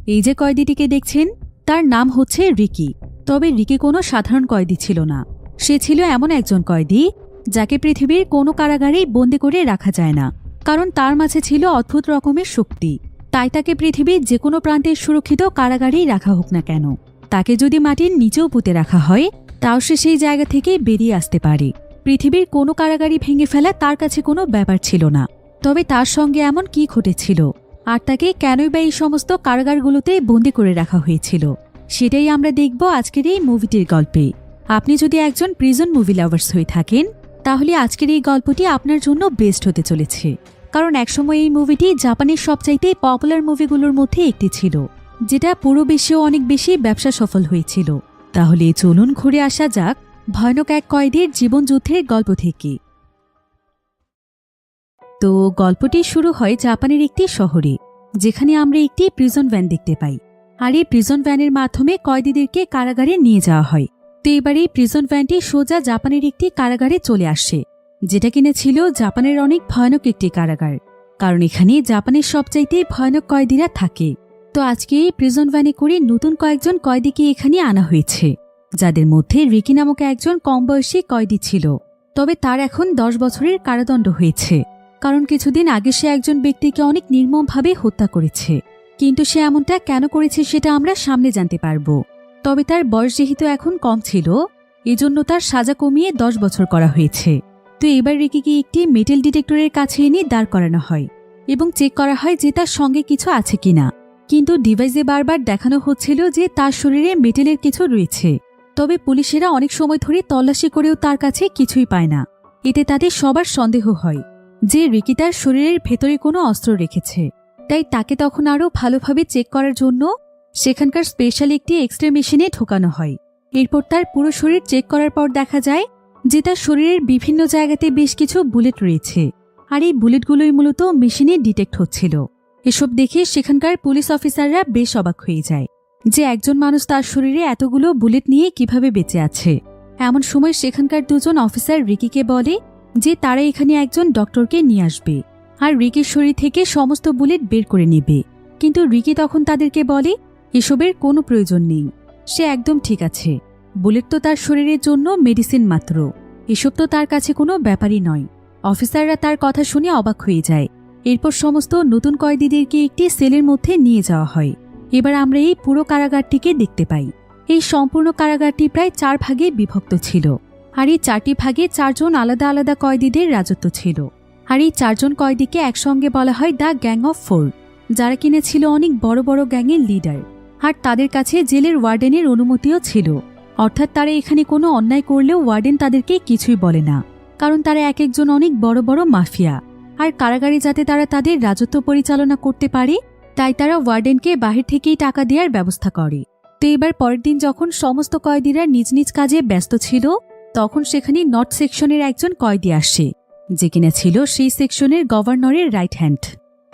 এই যে কয়েদিটিকে দেখছেন তার নাম হচ্ছে রিকি। তবে রিকি কোনো সাধারণ কয়েদি ছিল না। সে ছিল এমন একজন কয়েদি যাকে পৃথিবীর কোনো কারাগারেই বন্দি করে রাখা যায় না, কারণ তার মাঝে ছিল অদ্ভুত রকমের শক্তি। তাই তাকে পৃথিবীর যে কোনো প্রান্তের সুরক্ষিত কারাগারেই রাখা হোক না কেন, তাকে যদি মাটির নিচেও পুঁতে রাখা হয় তাও সে সেই জায়গা থেকে বেরিয়ে আসতে পারে। পৃথিবীর কোনো কারাগারই ভেঙে ফেলা তার কাছে কোনো ব্যাপার ছিল না। তবে তার সঙ্গে এমন কি ঘটেছিল, আর তাকে কেনই বা এই সমস্ত কারাগারগুলোতে বন্দি করে রাখা হয়েছিল, সেটাই আমরা দেখব আজকের এই মুভিটির গল্পে। আপনি যদি একজন প্রিজন মুভি লাভার্স হয়ে থাকেন তাহলে আজকের এই গল্পটি আপনার জন্য বেস্ট হতে চলেছে, কারণ একসময় এই মুভিটি জাপানের সবচাইতে পপুলার মুভিগুলোর মধ্যে একটি ছিল, যেটা পুরো বিশ্বেও অনেক বেশি ব্যবসা সফল হয়েছিল। তাহলে চলুন ঘুরে আসা যাক ভয়ানক এক কয়েদির জীবনযুদ্ধের গল্প থেকে। তো গল্পটি শুরু হয় জাপানের একটি শহরে, যেখানে আমরা একটি প্রিজন ভ্যান দেখতে পাই। আর এই প্রিজন ভ্যানের মাধ্যমে কয়েদিদেরকে কারাগারে নিয়ে যাওয়া হয়। তো এবার এই প্রিজন ভ্যানটি সোজা জাপানের একটি কারাগারে চলে আসে, যেটা কিনা ছিল জাপানের অনেক ভয়ানক একটি কারাগার, কারণ এখানে জাপানের সবচাইতে ভয়ানক কয়েদিরা থাকে। তো আজকে এই প্রিজন ভ্যানে করে নতুন কয়েকজন কয়েদিকে এখানে আনা হয়েছে, যাদের মধ্যে রিকি নামক একজন কম বয়সী কয়েদি ছিল। তবে তার এখন 10 বছরের কারাদণ্ড হয়েছে, কারণ কিছুদিন আগে সে একজন ব্যক্তিকে অনেক নির্মমভাবে হত্যা করেছে। কিন্তু সে এমনটা কেন করেছে সেটা আমরা সামনে জানতে পারব। তবে তার বয়স যেহেতু এখন কম ছিল, এজন্য তার সাজা কমিয়ে 10 বছর করা হয়েছে। তো এবার রিকিকে একটি মেটাল ডিটেক্টরের কাছে এনে দাঁড় করানো হয় এবং চেক করা হয় যে তার সঙ্গে কিছু আছে কিনা। কিন্তু ডিভাইসে বারবার দেখানো হচ্ছিল যে তার শরীরে মেটেলের কিছু রয়েছে। তবে পুলিশেরা অনেক সময় ধরে তল্লাশি করেও তার কাছে কিছুই পায় না। এতে তাদের সবার সন্দেহ হয় যে রিকি তার শরীরের ভেতরে কোনো অস্ত্র রেখেছে। তাই তাকে তখন আরও ভালোভাবে চেক করার জন্য সেখানকার স্পেশাল একটি এক্সরে মেশিনে ঢোকানো হয়। এরপর তার পুরো শরীর চেক করার পর দেখা যায় যে তার শরীরের বিভিন্ন জায়গাতে বেশ কিছু বুলেট রয়েছে, আর এই বুলেটগুলোই মূলত মেশিনে ডিটেক্ট হচ্ছিল। এসব দেখে সেখানকার পুলিশ অফিসাররা বেশ অবাক হয়ে যায় যে একজন মানুষ তার শরীরে এতগুলো বুলেট নিয়ে কিভাবে বেঁচে আছে। এমন সময় সেখানকার দুজন অফিসার রিকিকে বলে যে তারা এখানে একজন ডক্টরকে নিয়ে আসবে আর রিকির শরীর থেকে সমস্ত বুলেট বের করে নেবে। কিন্তু রিকি তখন তাদেরকে বলে এসবের কোনো প্রয়োজন নেই, সে একদম ঠিক আছে। বুলেট তো তার শরীরের জন্য মেডিসিন মাত্র, এসব তো তার কাছে কোনো ব্যাপারই নয়। অফিসাররা তার কথা শুনে অবাক হয়ে যায়। এরপর সমস্ত নতুন কয়েদিদেরকে একটি সেলের মধ্যে নিয়ে যাওয়া হয়। এবার আমরা এই পুরো কারাগারটিকে দেখতে পাই। এই সম্পূর্ণ কারাগারটি প্রায় 4 ভাগে বিভক্ত ছিল, আর এই 4টি ভাগে 4 জন আলাদা আলাদা কয়েদিদের রাজত্ব ছিল। আর এই 4 জন কয়েদিকে একসঙ্গে বলা হয় দ্য গ্যাং অফ 4, যারা কিনে ছিল অনেক বড় বড় গ্যাংয়ের লিডার। আর তাদের কাছে জেলের ওয়ার্ডেনের অনুমতিও ছিল, অর্থাৎ তারা এখানে কোনো অন্যায় করলেও ওয়ার্ডেন তাদেরকে কিছুই বলে না, কারণ তারা এক একজন অনেক বড় বড় মাফিয়া। আর কারাগারে যাতে তারা তাদের রাজত্ব পরিচালনা করতে পারে তাই তারা ওয়ার্ডেনকে বাহির থেকেই টাকা দেওয়ার ব্যবস্থা করে। তো এবার পরের দিন যখন সমস্ত কয়েদিরা নিজ নিজ কাজে ব্যস্ত ছিল, তখন সেখানে নর্থ সেকশনের একজন কয়েদি আসে, যে কিনা ছিল সেই সেকশনের গভর্নরের রাইট হ্যান্ড,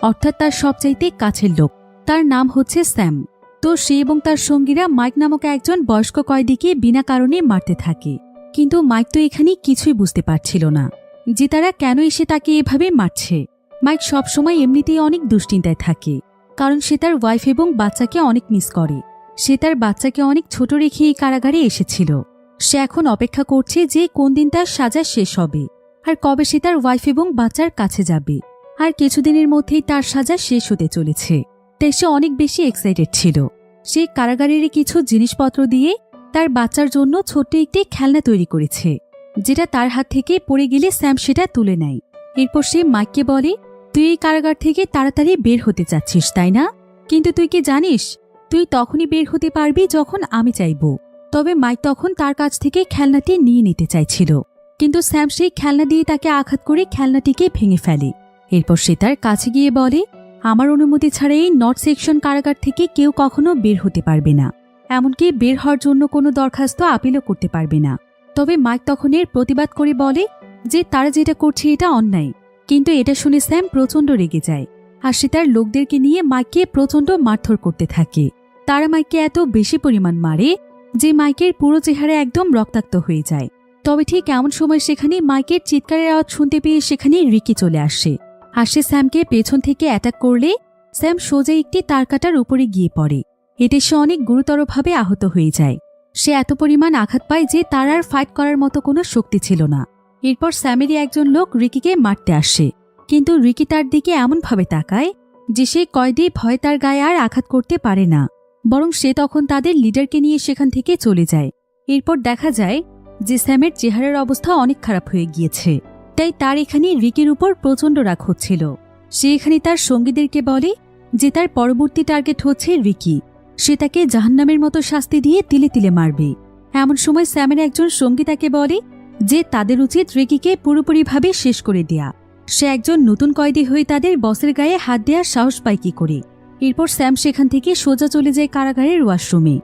অর্থাৎ তার সবচাইতে কাছের লোক। তার নাম হচ্ছে স্যাম। তো সে এবং তার সঙ্গীরা মাইক নামক একজন বয়স্ক কয়েদিকে বিনা কারণে মারতে থাকে। কিন্তু মাইক তো এখানে কিছুই বুঝতে পারছিল না যে তারা কেন এসে তাকে এভাবে মারছে। মাইক সবসময় এমনিতেই অনেক দুশ্চিন্তায় থাকে, কারণ সে তার ওয়াইফ এবং বাচ্চাকে অনেক মিস করে। সে তার বাচ্চাকে অনেক ছোট রেখে এই কারাগারে এসেছিল। সে এখন অপেক্ষা করছে যে কোন দিন তার সাজা শেষ হবে আর কবে সে তার ওয়াইফ এবং বাচ্চার কাছে যাবে। আর কিছুদিনের মধ্যেই তার সাজা শেষ হতে চলেছে, তাই সে অনেক বেশি এক্সাইটেড ছিল। সে কারাগারের কিছু জিনিসপত্র দিয়ে তার বাচ্চার জন্য ছোট্ট একটি খেলনা তৈরি করেছে, যেটা তার হাত থেকে পড়ে গেলে স্যাম সেটা তুলে নেয়। এরপর সে মাইককে বলে, তুই এই কারাগার থেকে তাড়াতাড়ি বের হতে চাচ্ছিস তাই না? কিন্তু তুই কি জানিস, তুই তখনই বের হতে পারবি যখন আমি চাইব। তবে মাইক তখন তার কাছ থেকে খেলনাটি নিয়ে নিতে চাইছিল, কিন্তু স্যাম সেই খেলনা দিয়ে তাকে আঘাত করে খেলনাটিকে ভেঙে ফেলে। এরপর সে তার কাছে গিয়ে বলে, আমার অনুমতি ছাড়া এই নর্থ সেকশন কারাগার থেকে কেউ কখনো বের হতে পারবে না, এমনকি বের হওয়ার জন্য কোনো দরখাস্ত আপিলও করতে পারবে না। তবে মাইক তখন এর প্রতিবাদ করে বলে যে তারা যেটা করছে এটা অন্যায়। কিন্তু এটা শুনে স্যাম প্রচণ্ড রেগে যায়, আর সে তার লোকদেরকে নিয়ে মাইককে প্রচণ্ড মারধর করতে থাকে। তারা মাইককে এত বেশি পরিমাণ মারে যে মাইকের পুরো চেহারা একদম রক্তাক্ত হয়ে যায়। তবে ঠিক এমন সময় সেখানে মাইকের চিৎকারের আওয়াজ শুনতে পেয়ে সেখানে রিকি চলে আসে। আর সে স্যামকে পেছন থেকে অ্যাটাক করলে স্যাম সোজা একটি তার কাটার উপরে গিয়ে পড়ে। এতে সে অনেক গুরুতরভাবে আহত হয়ে যায়। সে এত পরিমাণ আঘাত পায় যে তার আর ফাইট করার মতো কোনো শক্তি ছিল না। এরপর স্যামেরই একজন লোক রিকিকে মারতে আসে, কিন্তু রিকি তার দিকে এমনভাবে তাকায় যে সেই কয়েদি ভয়ে তার গায়ে আর আঘাত করতে পারে না, বরং সে তখন তাদের লিডারকে নিয়ে সেখান থেকে চলে যায়। এরপর দেখা যায় যে স্যামের চেহারার অবস্থা অনেক খারাপ হয়ে গিয়েছে, তাই তার এখানে রিকির উপর প্রচণ্ড রাগ হচ্ছিল। সে এখানে তার সঙ্গীদেরকে বলে যে তার পরবর্তী টার্গেট হচ্ছে রিকি। সে তাকে জাহান্নামের মতো শাস্তি দিয়ে তিলে তিলে মারবে। এমন সময় স্যামের একজন সঙ্গী তাকে বলে যে তাদের উচিত রিকিকে পুরোপুরিভাবে শেষ করে দেয়া। সে একজন নতুন কয়েদি হয়ে তাদের বসের গায়ে হাত দেওয়ার সাহস পায় কি করে। এরপর স্যাম সেখান থেকে সোজা চলে যায় কারাগারের ওয়াশরুমে,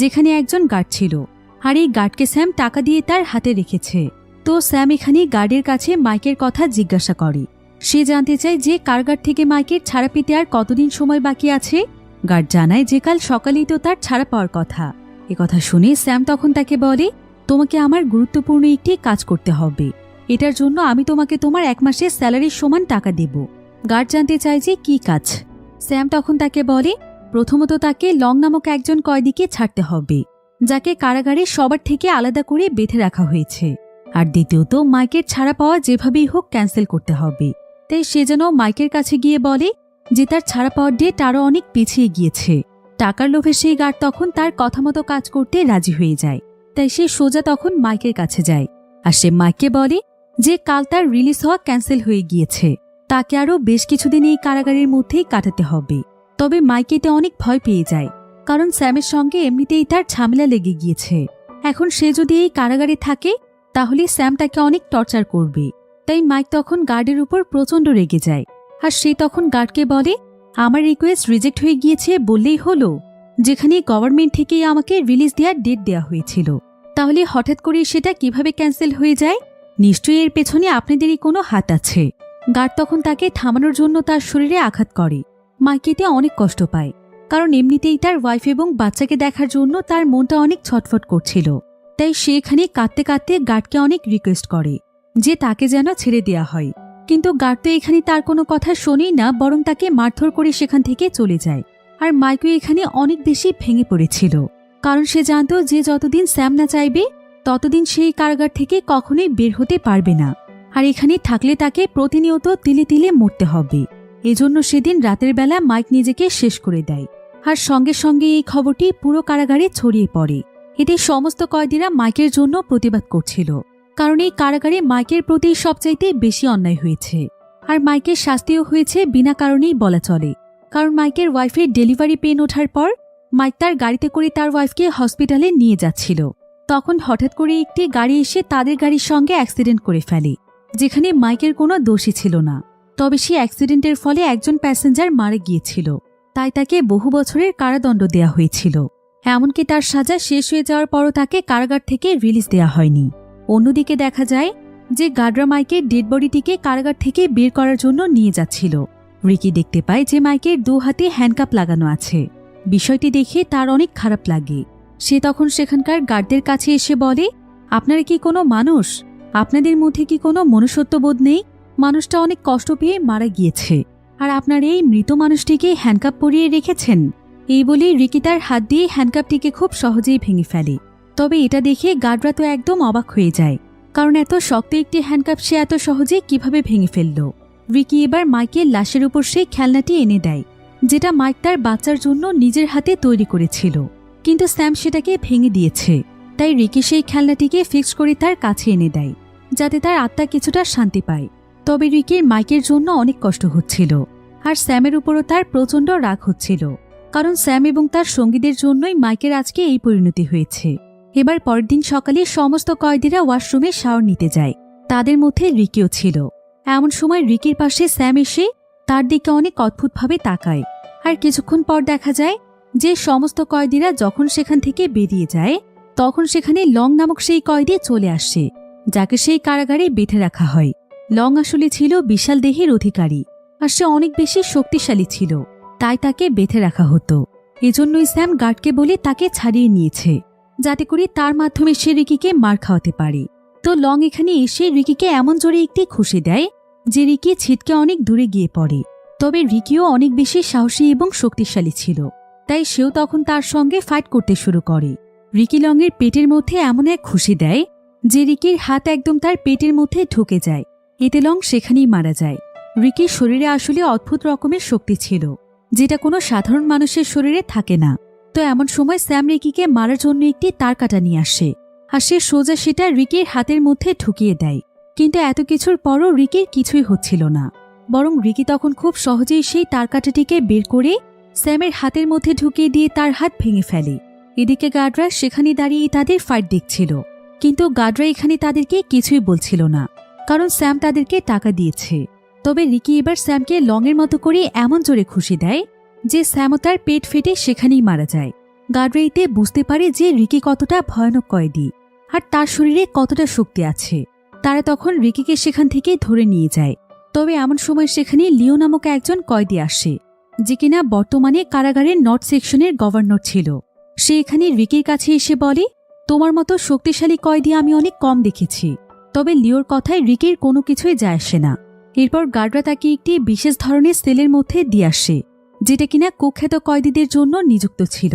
যেখানে একজন গার্ড ছিল, আর এই গার্ডকে স্যাম টাকা দিয়ে তার হাতে রেখেছে। তো স্যাম এখানে গার্ডের কাছে মাইকের কথা জিজ্ঞাসা করে। সে জানতে চায় যে কারাগার থেকে মাইকের ছাড়া পেতে আর কতদিন সময় বাকি আছে। গার্ড জানায় যে কাল সকালেই তো তার ছাড়া পাওয়ার কথা। কথা শুনে স্যাম তখন তাকে বলে, তোমাকে আমার গুরুত্বপূর্ণ একটি কাজ করতে হবে। এটার জন্য আমি তোমাকে তোমার 1 মাসের স্যালারির সমান টাকা দেব। গার্ড জানতে চায় যে কি কাজ। স্যাম তখন তাকে বলে, প্রথমত তাকে লং নামক একজন কয়েদিকে ছাড়তে হবে, যাকে কারাগারে সবার থেকে আলাদা করে বেঁধে রাখা হয়েছে। আর দ্বিতীয়ত মাইকের ছাড়া পাওয়া যেভাবেই হোক ক্যান্সেল করতে হবে। তাই সে যেন মাইকের কাছে গিয়ে বলে যে তার ছাড়া পাওয়ার ডেট আরও অনেক পিছিয়ে গিয়েছে। টাকার লোভে সেই গার্ড তখন তার কথা মতো কাজ করতে রাজি হয়ে যায়। তাই সে সোজা তখন মাইকের কাছে যায়, আর সে মাইককে বলে যে কাল তার রিলিজ হওয়া ক্যান্সেল হয়ে গিয়েছে, তাকে আরও বেশ কিছুদিন এই কারাগারের মধ্যেই কাটাতে হবে। তবে মাইক এতে অনেক ভয় পেয়ে যায়, কারণ স্যামের সঙ্গে এমনিতেই তার ঝামেলা লেগে গিয়েছে। এখন সে যদি এই কারাগারে থাকে তাহলে স্যাম তাকে অনেক টর্চার করবে। তাই মাইক তখন গার্ডের উপর প্রচণ্ড রেগে যায়, আর সে তখন গার্ডকে বলে, আমার রিকোয়েস্ট রিজেক্ট হয়ে গিয়েছে বললেই হলো, যেখানে গভর্নমেন্ট থেকেই আমাকে রিলিজ দেওয়ার ডেট দেওয়া হয়েছিল, তাহলে হঠাৎ করে সেটা কিভাবে ক্যান্সেল হয়ে যায়? নিশ্চয়ই এর পেছনে আপনাদেরই কোনো হাত আছে। গার্ড তখন তাকে থামানোর জন্য তার শরীরে আঘাত করে। মাইক এতে অনেক কষ্ট পায়, কারণ এমনিতেই তার ওয়াইফ এবং বাচ্চাকে দেখার জন্য তার মনটা অনেক ছটফট করছিল। তাই সে এখানে কাঁদতে কাঁদতে গার্ডকে অনেক রিকোয়েস্ট করে যে তাকে যেন ছেড়ে দেয়া হয়। কিন্তু গার্ড তো এখানে তার কোনো কথা শোনেই না, বরং তাকে মারধর করে সেখান থেকে চলে যায়। আর মাইকও এখানে অনেক বেশি ভেঙে পড়েছিল, কারণ সে জানত যে যতদিন স্যাম না চাইবে ততদিন সেই কারাগার থেকে কখনোই বের হতে পারবে না। আর এখানে থাকলে তাকে প্রতিনিয়ত তিলে তিলে মরতে হবে। এজন্য সেদিন রাতের বেলা মাইক নিজেকে শেষ করে দেয়। আর সঙ্গে সঙ্গে এই খবরটি পুরো কারাগারে ছড়িয়ে পড়ে। এতে সমস্ত কয়েদিরা মাইকের জন্য প্রতিবাদ করছিল, কারণ এই কারাগারে মাইকের প্রতি সবচাইতে বেশি অন্যায় হয়েছে। আর মাইকের শাস্তিও হয়েছে বিনা কারণেই বলা চলে, কারণ মাইকের ওয়াইফের ডেলিভারি পেন ওঠার পর মাইক তার গাড়িতে করে তার ওয়াইফকে হসপিটালে নিয়ে যাচ্ছিল। তখন হঠাৎ করে একটি গাড়ি এসে তাদের গাড়ির সঙ্গে অ্যাক্সিডেন্ট করে ফেলে, যেখানে মাইকের কোনো দোষই ছিল না। তবে সেই অ্যাক্সিডেন্টের ফলে একজন প্যাসেঞ্জার মারা গিয়েছিল, তাই তাকে বহু বছরের কারাদণ্ড দেয়া হয়েছিল। এমনকি তার সাজা শেষ হয়ে যাওয়ার পরও তাকে কারাগার থেকে রিলিজ দেয়া হয়নি। অন্যদিকে দেখা যায় যে গার্ডরা মাইকের ডেড বডিটিকে কারাগার থেকে বের করার জন্য নিয়ে যাচ্ছিল। রিকি দেখতে পায় যে মাইকের 2 হাতে হ্যান্ডকাপ লাগানো আছে। বিষয়টি দেখে তার অনেক খারাপ লাগে। সে তখন সেখানকার গার্ডদের কাছে এসে বলে, আপনারা কি কোনো মানুষ? আপনাদের মধ্যে কি কোনো মনুষ্যত্ববোধ নেই? মানুষটা অনেক কষ্ট পেয়ে মারা গিয়েছে, আর আপনার এই মৃত মানুষটিকে হ্যান্ডকাপ পরিয়ে রেখেছেন। এই বলে রিকি তার হাত দিয়ে হ্যান্ডকাপটিকে খুব সহজেই ভেঙে ফেলে। তবে এটা দেখে গার্ডরা তো একদম অবাক হয়ে যায়, কারণ এত শক্ত একটি হ্যান্ডকাপ সে এত সহজে কিভাবে ভেঙে ফেলল। রিকি এবার মাইকের লাশের উপর সেই খেলনাটি এনে দেয়, যেটা মাইক তার বাচ্চার জন্য নিজের হাতে তৈরি করেছিল, কিন্তু স্যাম সেটাকে ভেঙে দিয়েছে। তাই রিকি সেই খেলনাটিকে ফিক্স করে তার কাছে এনে দেয়, যাতে তার আত্মা কিছুটা শান্তি পায়। তবে রিকির মাইকের জন্য অনেক কষ্ট হচ্ছিল, আর স্যামের উপরও তার প্রচণ্ড রাগ হচ্ছিল, কারণ স্যাম এবং তার সঙ্গীদের জন্যই মাইকের আজকে এই পরিণতি হয়েছে। এবার পরের দিন সকালে সমস্ত কয়েদিরা ওয়াশরুমে শাওয়ার নিতে যায়, তাদের মধ্যে রিকিও ছিল। এমন সময় রিকির পাশে স্যাম এসে তার দিকে অনেক অদ্ভুতভাবে তাকায়। আর কিছুক্ষণ পর দেখা যায় যে সমস্ত কয়েদিরা যখন সেখান থেকে বেরিয়ে যায়, তখন সেখানে লং নামক সেই কয়েদি চলে আসে, যাকে সেই কারাগারে বেঁধে রাখা হয়। লং আসলে ছিল বিশাল দেহের অধিকারী, আর সে অনেক বেশি শক্তিশালী ছিল, তাই তাকে বেঁধে রাখা হতো। এজন্যই স্যাম গার্ডকে বলে তাকে ছাড়িয়ে নিয়েছে, যাতে করে তার মাধ্যমে সে রিকিকে মার খাওয়াতে পারে। তো লং এখানে এসে রিকিকে এমন জোরে একটি খুশি দেয় যে রিকি ছিটকে অনেক দূরে গিয়ে পড়ে। তবে রিকিও অনেক বেশি সাহসী এবং শক্তিশালী ছিল, তাই সেও তখন তার সঙ্গে ফাইট করতে শুরু করে। রিকি লংয়ের পেটের মধ্যে এমন এক ঘুষি দেয় যে রিকির হাত একদম তার পেটের মধ্যে ঢুকে যায়। এতে লং সেখানেই মারা যায়। রিকির শরীরে আসলে অদ্ভুত রকমের শক্তি ছিল, যেটা কোনো সাধারণ মানুষের শরীরে থাকে না। তো এমন সময় স্যাম রিকিকে মারার জন্য একটি তার কাটা নিয়ে আসে, আর সে সোজা সেটা রিকির হাতের মধ্যে ঢুকিয়ে দেয়। কিন্তু এত কিছুর পরও রিকির কিছুই হচ্ছিল না, বরং রিকি তখন খুব সহজেই সেই তার কাটাটিকে বের করে স্যামের হাতের মধ্যে ঢুকিয়ে দিয়ে তার হাত ভেঙে ফেলে। এদিকে গার্ডরা সেখানে দাঁড়িয়ে তাদের ফাইট দেখছিল, কিন্তু গার্ডরা এখানে তাদেরকে কিছুই বলছিল না, কারণ স্যাম তাদেরকে টাকা দিয়েছে। তবে রিকি এবার স্যামকে লংয়ের মতো করে এমন জোরে খুশি দেয় যে স্যামও তার পেট ফেটে সেখানেই মারা যায়। গার্ডরা এতে বুঝতে পারে যে রিকি কতটা ভয়ানক কয়েদি আর তার শরীরে কতটা শক্তি আছে। তারা তখন রিকিকে সেখান থেকে ধরে নিয়ে যায়। তবে এমন সময় সেখানে লিও নামক একজন কয়েদি আসে, যে কিনা বর্তমানে কারাগারের নর্থ সেকশনের গভর্নর ছিল। সে এখানে রিকির কাছে এসে বলে, তোমার মতো শক্তিশালী কয়েদি আমি অনেক কম দেখেছি। তবে লিওর কথায় রিকির কোনো কিছুই যায় আসে না। এরপর গার্ডরা তাকে একটি বিশেষ ধরনের সেলের মধ্যে দিয়ে আসে, যেটা কিনা কুখ্যাত কয়েদিদের জন্য নিযুক্ত ছিল।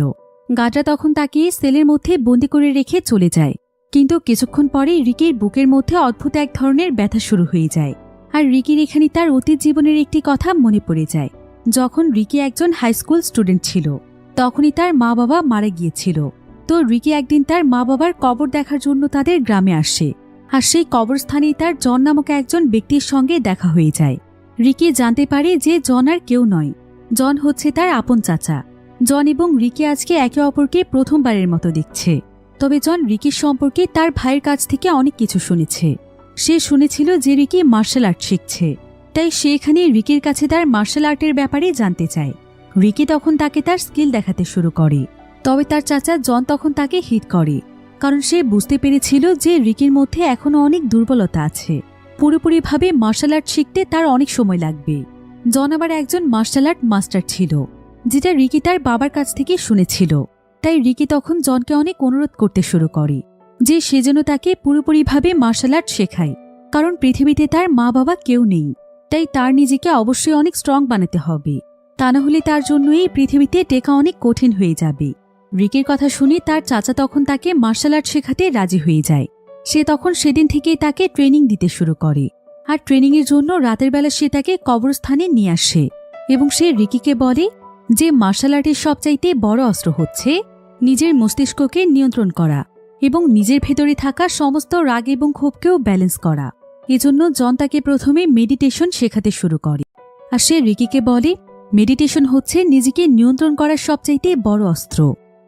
গার্ডরা তখন তাকে সেলের মধ্যে বন্দি করে রেখে চলে যায়। কিন্তু কিছুক্ষণ পরে রিকির বুকের মধ্যে অদ্ভুত এক ধরনের ব্যথা শুরু হয়ে যায়। আর রিকির এখানে তার অতীত জীবনের একটি কথা মনে পড়ে যায়। যখন রিকি একজন হাই স্কুল স্টুডেন্ট ছিল, তখনই তার মা বাবা মারা গিয়েছিল। তো রিকি একদিন তার মা বাবার কবর দেখার জন্য তাদের গ্রামে আসে, আর সেই কবরস্থানেই তার জন নামক একজন ব্যক্তির সঙ্গে দেখা হয়ে যায়। রিকি জানতে পারে যে জন আর কেউ নয়, জন হচ্ছে তার আপন চাচা। জন এবং রিকি আজকে একে অপরকে প্রথমবারের মতো দেখছে। তবে জন রিকির সম্পর্কে তার ভাইয়ের কাছ থেকে অনেক কিছু শুনেছে। সে শুনেছিল যে রিকি মার্শাল আর্ট শিখছে, তাই সে এখানে রিকির কাছে তার মার্শাল আর্টের ব্যাপারে জানতে চায়। রিকি তখন তাকে তার স্কিল দেখাতে শুরু করে। তবে তার চাচা জন তখন তাকে হিট করে, কারণ সে বুঝতে পেরেছিল যে রিকির মধ্যে এখনও অনেক দুর্বলতা আছে। পুরোপুরিভাবে মার্শাল আর্ট শিখতে তার অনেক সময় লাগবে। জন আবার একজন মার্শাল আর্ট মাস্টার ছিল, যেটা রিকি তার বাবার কাছ থেকে শুনেছিল। তাই রিকি তখন জনকে অনেক অনুরোধ করতে শুরু করে যে সে যেন তাকে পুরোপুরিভাবে মার্শাল আর্ট শেখায়, কারণ পৃথিবীতে তার মা বাবা কেউ নেই। তাই তার নিজেকে অবশ্যই অনেক স্ট্রং বানাতে হবে, তা না হলে তার জন্য এই পৃথিবীতে টেকা অনেক কঠিন হয়ে যাবে। রিকির কথা শুনে তার চাচা তখন তাকে মার্শাল আর্ট শেখাতে রাজি হয়ে যায়। সে তখন সেদিন থেকেই তাকে ট্রেনিং দিতে শুরু করে। আর ট্রেনিংয়ের জন্য রাতের বেলা সে তাকে কবরস্থানে নিয়ে আসে এবং সে রিকিকে বলে যে মার্শাল আর্টের সবচাইতে বড় অস্ত্র হচ্ছে নিজের মস্তিষ্ককে নিয়ন্ত্রণ করা এবং নিজের ভেতরে থাকা সমস্ত রাগ এবং ক্ষোভকেও ব্যালেন্স করা। এজন্য জন তাকে প্রথমে মেডিটেশন শেখাতে শুরু করে। আর সে রিকিকে বলে, মেডিটেশন হচ্ছে নিজেকে নিয়ন্ত্রণ করার সবচাইতে বড় অস্ত্র।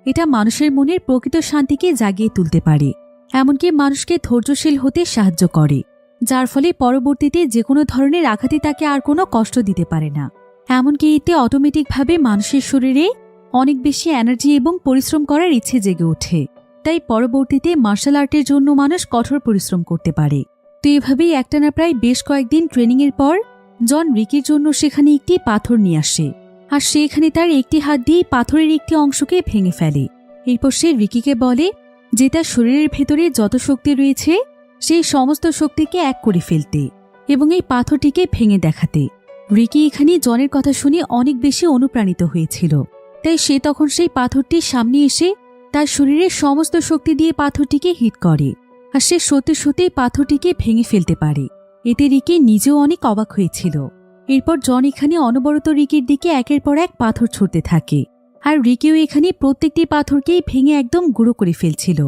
এটা মানুষের মনের প্রকৃত শান্তিকে জাগিয়ে তুলতে পারে, এমনকি মানুষকে ধৈর্যশীল হতে সাহায্য করে, যার ফলে পরবর্তীতে যে কোনো ধরনের আঘাতই তাকে আর কোনো কষ্ট দিতে পারে না। এমনকি এতে অটোমেটিকভাবে মানুষের শরীরে অনেক বেশি এনার্জি এবং পরিশ্রম করার ইচ্ছে জেগে ওঠে। তাই পরবর্তীতে মার্শাল আর্টের জন্য মানুষ কঠোর পরিশ্রম করতে পারে। তো এভাবেই একটানা প্রায় বেশ কয়েকদিন ট্রেনিংয়ের পর জন রিকির জন্য সেখানে একটি পাথর নিয়ে আসে, আর সেখানে তার একটি হাত দিয়ে পাথরের একটি অংশকে ভেঙে ফেলে। এরপর সে রিকিকে বলে যে তার শরীরের ভেতরে যত শক্তি রয়েছে সেই সমস্ত শক্তিকে এক করে ফেলতে এবং এই পাথরটিকে ভেঙে দেখাতে। রিকি এখানে জনের কথা শুনে অনেক বেশি অনুপ্রাণিত হয়েছিল, তাই সে তখন সেই পাথরটির সামনে এসে তার শরীরের সমস্ত শক্তি দিয়ে পাথরটিকে হিট করে, আর সে সত্যি সত্যি পাথরটিকে ভেঙে ফেলতে পারে। এতে রিকি নিজেও অনেক অবাক হয়েছিল। এরপর জন এখানে অনবরত রিকির দিকে একের পর এক পাথর ছুড়তে থাকে, আর রিকিও এখানে প্রত্যেকটি পাথরকেই ভেঙে একদম গুঁড়ো করে ফেলছিল।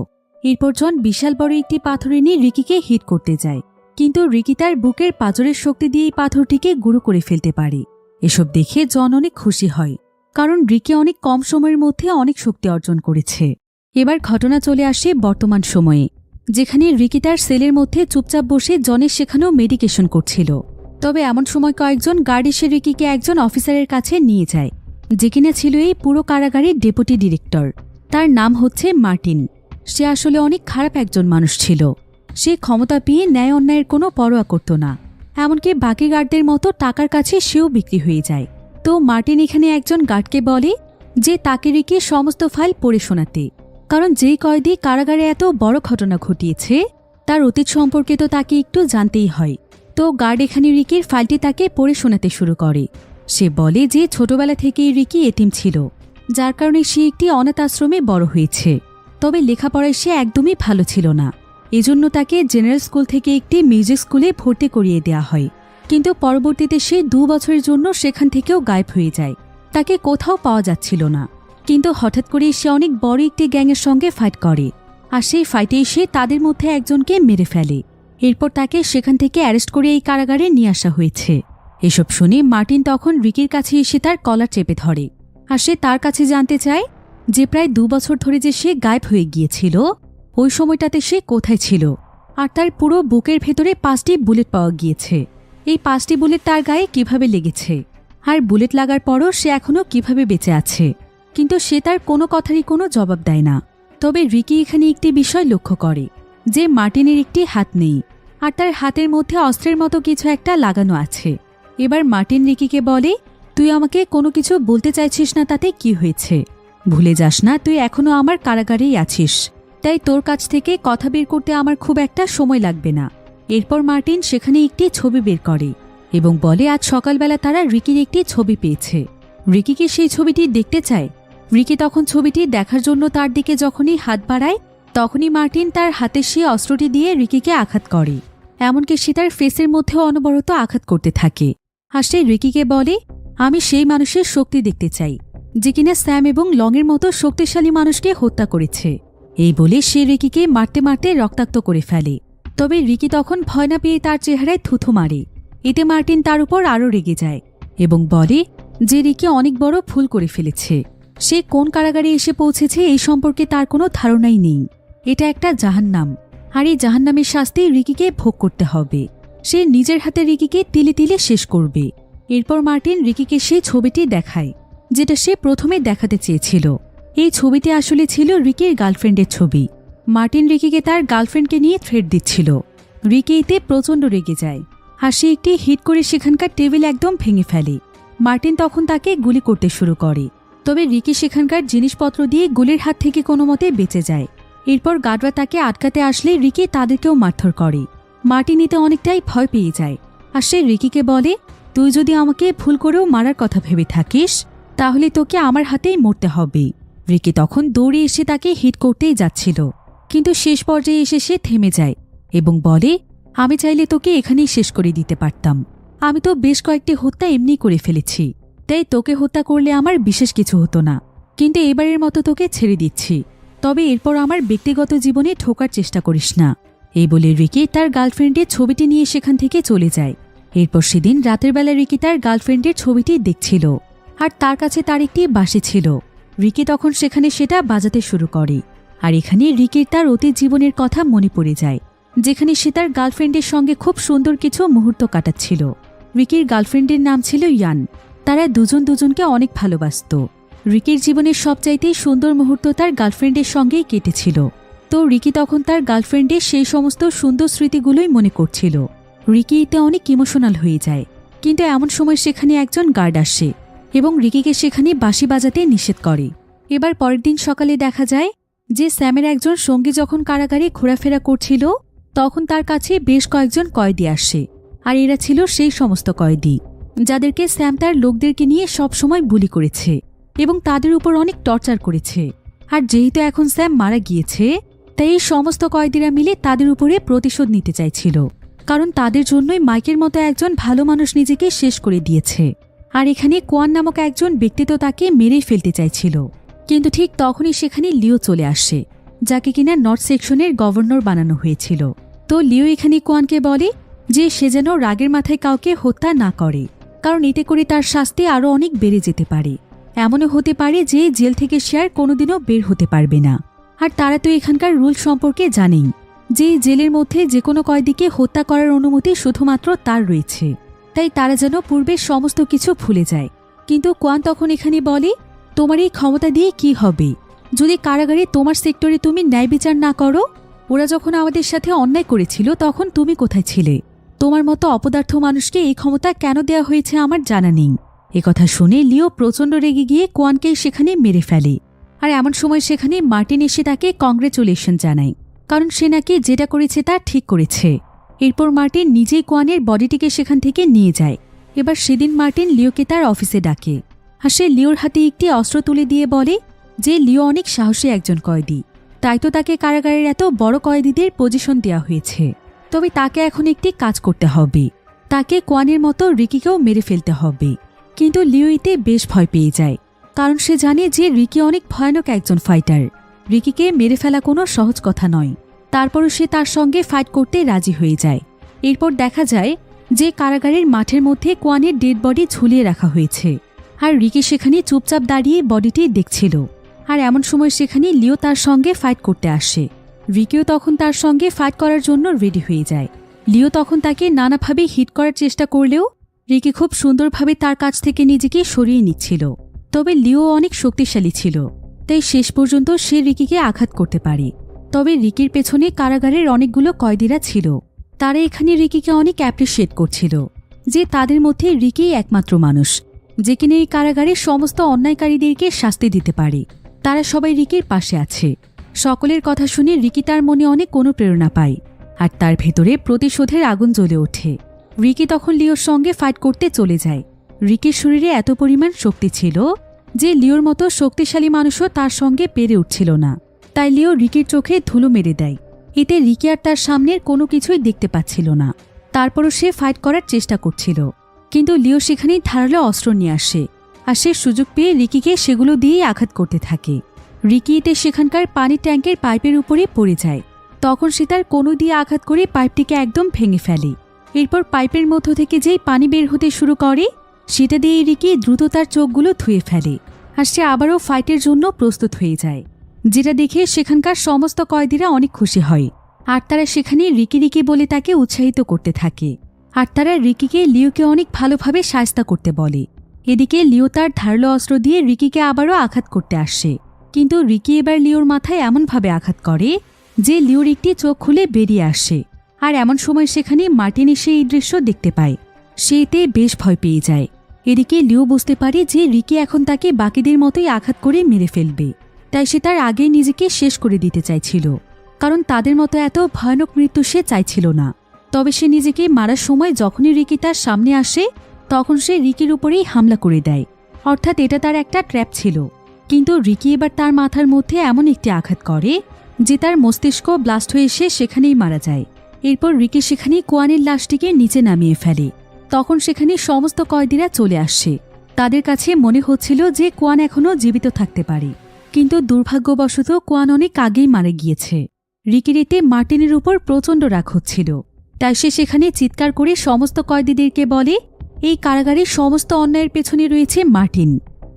এরপর জন বিশাল বড় একটি পাথর এনে রিকিকে হিট করতে যায়, কিন্তু রিকি তার বুকের পাঁজরের শক্তি দিয়ে এই পাথরটিকে গুঁড়ো করে ফেলতে পারে। এসব দেখে জন অনেক খুশি হয়, কারণ রিকি অনেক কম সময়ের মধ্যে অনেক শক্তি অর্জন করেছে। এবার ঘটনা চলে আসে বর্তমান সময়ে, যেখানে রিকি তার সেলের মধ্যে চুপচাপ বসে জনের শেখানো মেডিটেশন করছিল। তবে এমন সময় কয়েকজন গার্ড এসে রিকিকে একজন অফিসারের কাছে নিয়ে যায়, যে কিনা ছিল এই পুরো কারাগারের ডেপুটি ডিরেক্টর। তার নাম হচ্ছে মার্টিন। সে আসলে অনেক খারাপ একজন মানুষ ছিল। সে ক্ষমতা পেয়ে ন্যায় অন্যায়ের কোনো পরোয়া করত না, এমনকি বাকি গার্ডদের মতো টাকার কাছে সেও বিক্রি হয়ে যায়। তো মার্টিন এখানে একজন গার্ডকে বলে যে তাকে রিকি সমস্ত ফাইল পড়ে শোনাতে, কারণ যেই কয়েদি কারাগারে এত বড় ঘটনা ঘটিয়েছে তার অতীত সম্পর্কে তো তাকে একটু জানতেই হয়। তো গার্ড এখানে রিকির ফাইলটি তাকে পড়ে শোনাতে শুরু করে। সে বলে যে ছোটবেলা থেকেই রিকি এতিম ছিল, যার কারণে সে একটি অনাথ আশ্রমে বড় হয়েছে। তবে লেখাপড়ায় সে একদমই ভালো ছিল না, এজন্য তাকে জেনারেল স্কুল থেকে একটি মিউজিক স্কুলে ভর্তি করিয়ে দেওয়া হয়। কিন্তু পরবর্তীতে সে 2 বছরের জন্য সেখান থেকেও গায়েব হয়ে যায়, তাকে কোথাও পাওয়া যাচ্ছিল না। কিন্তু হঠাৎ করে সে অনেক বড় একটি গ্যাংয়ের সঙ্গে ফাইট করে, আর সেই ফাইটেই সে তাদের মধ্যে একজনকে মেরে ফেলে। এরপর তাকে সেখান থেকে অ্যারেস্ট করে এই কারাগারে নিয়ে আসা হয়েছে। এসব শুনে মার্টিন তখন রিকির কাছে এসে তার কলার চেপে ধরে, আর সে তার কাছে জানতে চায় যে প্রায় 2 বছর ধরে যে সে গায়েব হয়ে গিয়েছিল, ওই সময়টাতে সে কোথায় ছিল। আর তার পুরো বুকের ভেতরে 5টি বুলেট পাওয়া গিয়েছে। এই 5টি বুলেট তার গায়ে কিভাবে লেগেছে, আর বুলেট লাগার পরও সে এখনও কিভাবে বেঁচে আছে। কিন্তু সে তার কোনো কথারই কোনো জবাব দেয় না। তবে রিকি এখানে একটি বিষয় লক্ষ্য করে যে মার্টিনের একটি হাত নেই, আর তার হাতের মধ্যে অস্ত্রের মতো কিছু একটা লাগানো আছে। এবার মার্টিন রিকিকে বলে, তুই আমাকে কোনো কিছু বলতে চাইছিস না, তাতে কি হয়েছে? ভুলে যাস না তুই এখনও আমার কারাগারেই আছিস, তাই তোর কাছ থেকে কথা বের করতে আমার খুব একটা সময় লাগবে না। এরপর মার্টিন সেখানে একটি ছবি বের করে এবং বলে আজ সকালবেলা তারা রিকির একটি ছবি পেয়েছে। রিকিকে সেই ছবিটি দেখতে চায়। রিকি তখন ছবিটি দেখার জন্য তার দিকে যখনই হাত বাড়ায়, তখনই মার্টিন তার হাতের সেই অস্ত্রটি দিয়ে রিকিকে আঘাত করে। এমনকি সে তার ফেসের মধ্যেও অনবরত আঘাত করতে থাকে। আর সে রিকিকে বলে, আমি সেই মানুষের শক্তি দেখতে চাই যে কিনা স্যাম এবং লংয়ের মতো শক্তিশালী মানুষকে হত্যা করেছে। এই বলে সে রিকিকে মারতে মারতে রক্তাক্ত করে ফেলে। তবে রিকি তখন ভয় না পেয়ে তার চেহারায় থুথু মারে। এতে মার্টিন তার উপর আরও রেগে যায় এবং বলে যে রিকি অনেক বড় ভুল করে ফেলেছে। সে কোন কারাগারে এসে পৌঁছেছে এই সম্পর্কে তার কোনো ধারণাই নেই। এটা একটা জাহান্নাম, আর এই জাহান্নামের শাস্তি রিকিকে ভোগ করতে হবে। সে নিজের হাতে রিকিকে তিলে তিলে শেষ করবে। এরপর মার্টিন রিকিকে সেই ছবিটি দেখায় যেটা সে প্রথমে দেখাতে চেয়েছিল। এই ছবিটি আসলে ছিল রিকির গার্লফ্রেন্ডের ছবি। মার্টিন রিকিকে তার গার্লফ্রেন্ডকে নিয়ে থ্রেট দিচ্ছিল। রিকি এতে প্রচণ্ড রেগে যায়, আর সে একটি হিট করে সেখানকার টেবিল একদম ভেঙে ফেলে। মার্টিন তখন তাকে গুলি করতে শুরু করে। তবে রিকি সেখানকার জিনিসপত্র দিয়ে গুলির হাত থেকে কোনো মতে বেঁচে যায়। এরপর গার্ডরা তাকে আটকাতে আসলে রিকি তাদেরকেও মারধর করে। মার্টিন এতে অনেকটাই ভয় পেয়ে যায়, আর সে রিকিকে বলে, তুই যদি আমাকে ভুল করেও মারার কথা ভেবে থাকিস তাহলে তোকে আমার হাতেই মরতে হবে। রিকি তখন দৌড়ে এসে তাকে হিট করতেই যাচ্ছিল, কিন্তু শেষ পর্যায়ে এসে সে থেমে যায় এবং বলে, আমি চাইলে তোকে এখানেই শেষ করে দিতে পারতাম। আমি তো বেশ কয়েকটি হত্যা এমনি করে ফেলেছি, তাই তোকে হত্যা করলে আমার বিশেষ কিছু হতো না। কিন্তু এবারের মতো তোকে ছেড়ে দিচ্ছি, তবে এরপর আমার ব্যক্তিগত জীবনে ঢোকার চেষ্টা করিস না। এই বলে রিকি তার গার্লফ্রেন্ডের ছবিটি নিয়ে সেখান থেকে চলে যায়। এরপর সেদিন রাতের বেলা রিকি তার গার্লফ্রেন্ডের ছবিটি দেখছিল, আর তার কাছে তার একটি বাঁশি ছিল। রিকি তখন সেখানে সেটা বাজাতে শুরু করে, আর এখানে রিকির তার অতীত জীবনের কথা মনে পড়ে যায়, যেখানে সে তার গার্লফ্রেন্ডের সঙ্গে খুব সুন্দর কিছু মুহূর্ত কাটাচ্ছিল। রিকির গার্লফ্রেন্ডের নাম ছিল ইয়ান। তারা দুজন দুজনকে অনেক ভালোবাসত। রিকির জীবনের সবচাইতে সুন্দর মুহূর্ত তার গার্লফ্রেন্ডের সঙ্গেই কেটেছিল। তো রিকি তখন তার গার্লফ্রেন্ডের সেই সমস্ত সুন্দর স্মৃতিগুলোই মনে করছিল। রিকি এতে অনেক ইমোশনাল হয়ে যায়। কিন্তু এমন সময় সেখানে একজন গার্ড আসে এবং রিকিকে সেখানে বাঁশি বাজাতে নিষেধ করে। এবার পরের দিন সকালে দেখা যায় যে স্যামের একজন সঙ্গী যখন কারাগারে ঘোরাফেরা করছিল, তখন তার কাছে বেশ কয়েকজন কয়েদি আসে। আর এরা ছিল সেই সমস্ত কয়েদি যাদেরকে স্যাম তার লোকদেরকে নিয়ে সবসময় বুলি করেছে এবং তাদের উপর অনেক টর্চার করেছে। আর যেহেতু এখন স্যাম মারা গিয়েছে, তাই এই সমস্ত কয়েদিরা মিলে তাদের উপরে প্রতিশোধ নিতে চাইছিল, কারণ তাদের জন্যই মাইকের মতো একজন ভালো মানুষ নিজেকে শেষ করে দিয়েছে। আর এখানে কোয়ান নামক একজন ব্যক্তি তো তাকে মেরেই ফেলতে চাইছিল। কিন্তু ঠিক তখনই সেখানে লিও চলে আসে, যাকে কিনা নর্থ সেকশনের গভর্নর বানানো হয়েছিল। তো লিও এখানে কোয়ানকে বলে যে সে যেন রাগের মাথায় কাউকে হত্যা না করে, কারণ এতে করে তার শাস্তি আরও অনেক বেড়ে যেতে পারে। এমনও হতে পারে যে জেল থেকে সে আর কোনোদিনও বের হতে পারবে না। আর তারা তো এখানকার রুল সম্পর্কে জানেই যে জেলের মধ্যে যে কোনো কয়েদিকে হত্যা করার অনুমতি শুধুমাত্র তার রয়েছে, তাই তারা যেন পূর্বের সমস্ত কিছু ভুলে যায়। কিন্তু কোয়ান তখন এখানে বলে, তোমার এই ক্ষমতা দিয়ে কি হবে যদি কারাগারে তোমার সেক্টরে তুমি ন্যায় বিচার না করো? ওরা যখন আমাদের সাথে অন্যায় করেছিল তখন তুমি কোথায় ছিলে? তোমার মতো অপদার্থ মানুষকে এই ক্ষমতা কেন দেওয়া হয়েছে আমার জানা নেই। একথা শুনে লিও প্রচণ্ড রেগে গিয়ে কোয়ানকে সেখানে মেরে ফেলে। আর এমন সময় সেখানে মার্টিন এসে তাকে কংগ্রেচুলেশন জানায়, কারণ সে নাকি যেটা করেছে তা ঠিক করেছে। এরপর মার্টিন নিজেই কোয়ানের বডিটিকে সেখান থেকে নিয়ে যায় এবার সেদিন মার্টিন লিওকে তার অফিসে ডাকে আর সে লিওর হাতে একটি অস্ত্র তুলে দিয়ে বলে যে লিও অনেক সাহসী একজন কয়েদি, তাই তো তাকে কারাগারের এত বড় কয়েদিদের পজিশন দেওয়া হয়েছে। তবে তাকে এখন একটি কাজ করতে হবে, তাকে কোয়ানের মতো রিকিকেও মেরে ফেলতে হবে। কিন্তু লিও এতে বেশ ভয় পেয়ে যায়, কারণ সে জানে যে রিকি অনেক ভয়ানক একজন ফাইটার। রিকিকে মেরে ফেলা কোনো সহজ কথা নয়। তারপরও সে তার সঙ্গে ফাইট করতে রাজি হয়ে যায়। এরপর দেখা যায় যে কারাগারের মাঠের মধ্যে কোয়ানের ডেড বডি ঝুলিয়ে রাখা হয়েছে, আর রিকি সেখানে চুপচাপ দাঁড়িয়ে বডিটি দেখছিল। আর এমন সময় সেখানে লিও তার সঙ্গে ফাইট করতে আসে। রিকিও তখন তার সঙ্গে ফাইট করার জন্য রেডি হয়ে যায়। লিও তখন তাকে নানাভাবে হিট করার চেষ্টা করলেও রিকি খুব সুন্দরভাবে তার কাছ থেকে নিজেকে সরিয়ে নিচ্ছিল। তবে লিও অনেক শক্তিশালী ছিল, তাই শেষ পর্যন্ত সে রিকিকে আঘাত করতে পারে। তবে রিকির পেছনে কারাগারের অনেকগুলো কয়েদিরা ছিল। তারা এখানে রিকিকে অনেক অ্যাপ্রিসিয়েট করছিল যে তাদের মধ্যে রিকি একমাত্র মানুষ যে কিনা এই কারাগারের সমস্ত অন্যায়কারীদেরকে শাস্তি দিতে পারে। তারা সবাই রিকির পাশে আছে। সকলের কথা শুনে রিকি তার মনে অনেক অনুপ্রেরণা পায়, আর তার ভেতরে প্রতিশোধের আগুন জ্বলে ওঠে। রিকি তখন লিওর সঙ্গে ফাইট করতে চলে যায়। রিকির শরীরে এত পরিমাণ শক্তি ছিল যে লিওর মতো শক্তিশালী মানুষও তার সঙ্গে পেরে উঠছিল না। তাই লিও রিকির চোখে ধুলো মেরে দেয়। এতে রিকি আর তার সামনের কোনো কিছুই দেখতে পাচ্ছিল না। তারপরও সে ফাইট করার চেষ্টা করছিল, কিন্তু লিও সেখানেই ধারালো অস্ত্র নিয়ে আসে, আর সে সুযোগ পেয়ে রিকিকে সেগুলো দিয়েই আঘাত করতে থাকে। রিকি এতে সেখানকার পানির ট্যাঙ্কের পাইপের উপরে পড়ে যায়। তখন সে তার কোনো দিয়ে আঘাত করে পাইপটিকে একদম ভেঙে ফেলে। এরপর পাইপের মধ্য থেকে যেই পানি বের হতে শুরু করে সেটা দিয়ে রিকি দ্রুত তার চোখগুলো ধুয়ে ফেলে, আর সে আবারও ফাইটের জন্য প্রস্তুত হয়ে যায়। যেটা দেখে সেখানকার সমস্ত কয়েদিরা অনেক খুশি হয়, আর তারা সেখানে রিকি রিকি বলে তাকে উৎসাহিত করতে থাকে। আর তারা রিকিকে লিওকে অনেক ভালোভাবে শায়েস্তা করতে বলে। এদিকে লিও তার ধারালো অস্ত্র দিয়ে রিকিকে আবারও আঘাত করতে আসে, কিন্তু রিকি এবার লিওর মাথায় এমনভাবে আঘাত করে যে লিওর একটি চোখ খুলে বেরিয়ে আসে। আর এমন সময় সেখানে মার্টিন এসে এই দৃশ্য দেখতে পায়। সে এতে বেশ ভয় পেয়ে যায়। এদিকে লিও বুঝতে পারে যে রিকি এখন তাকে বাকিদের মতোই আঘাত করে মেরে ফেলবে, তাই সে তার আগেই নিজেকে শেষ করে দিতে চাইছিল, কারণ তাদের মতো এত ভয়ানক মৃত্যু সে চাইছিল না। তবে সে নিজেকে মারার সময় যখনই রিকি তার সামনে আসে তখন সে রিকির উপরেই হামলা করে দেয়, অর্থাৎ এটা তার একটা ট্র্যাপ ছিল। কিন্তু রিকি এবার তার মাথার মধ্যে এমন একটি আঘাত করে যে তার মস্তিষ্ক ব্লাস্ট হয়ে এসে সেখানেই মারা যায়। এরপর রিকি সেখানে কোয়ানের লাশটিকে নিচে নামিয়ে ফেলে। তখন সেখানে সমস্ত কয়েদিরা চলে আসে। তাদের কাছে মনে হচ্ছিল যে কোয়ান এখনও জীবিত থাকতে পারে, কিন্তু দুর্ভাগ্যবশত কোয়ান অনেক আগেই মারা গিয়েছে। রিকির এতে মার্টিনের উপর প্রচণ্ড রাগ হচ্ছিল, তাই সে সেখানে চিৎকার করে সমস্ত কয়েদিদেরকে বলে এই কারাগারের সমস্ত অন্যায়ের পেছনে রয়েছে মার্টিন।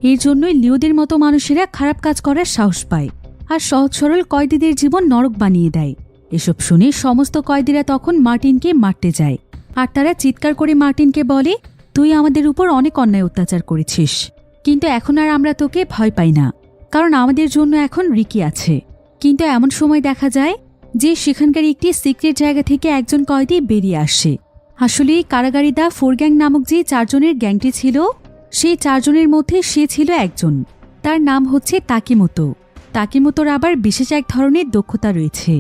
এর জন্যই লিওদের মতো মানুষেরা খারাপ কাজ করার সাহস পায় আর সহজ সরল কয়েদিদের জীবন নরক বানিয়ে দেয়। এসব শুনে সমস্ত কয়েদিরা তখন মার্টিনকে মারতে যায়, আর তারা চিৎকার করে মার্টিনকে বলে তুই আমাদের উপর অনেক অন্যায় অত্যাচার করেছিস, কিন্তু এখন আর আমরা তোকে ভয় পাই না, কারণ আমাদের জন্য এখন রিকি আছে। কিন্তু এমন সময় দেখা যায় যে সেখানকার একটি সিক্রেট জায়গা থেকে একজন কয়েদি বেরিয়ে আসে। আসলে এই কারাগারি দা ফোর গ্যাং নামক যে 4 জনের গ্যাংটি ছিল সেই 4 জনের মধ্যে সে ছিল একজন। তার নাম হচ্ছে তাকিমোতো। তাকিমোতোর আবার বিশেষ এক ধরনের দক্ষতা রয়েছে।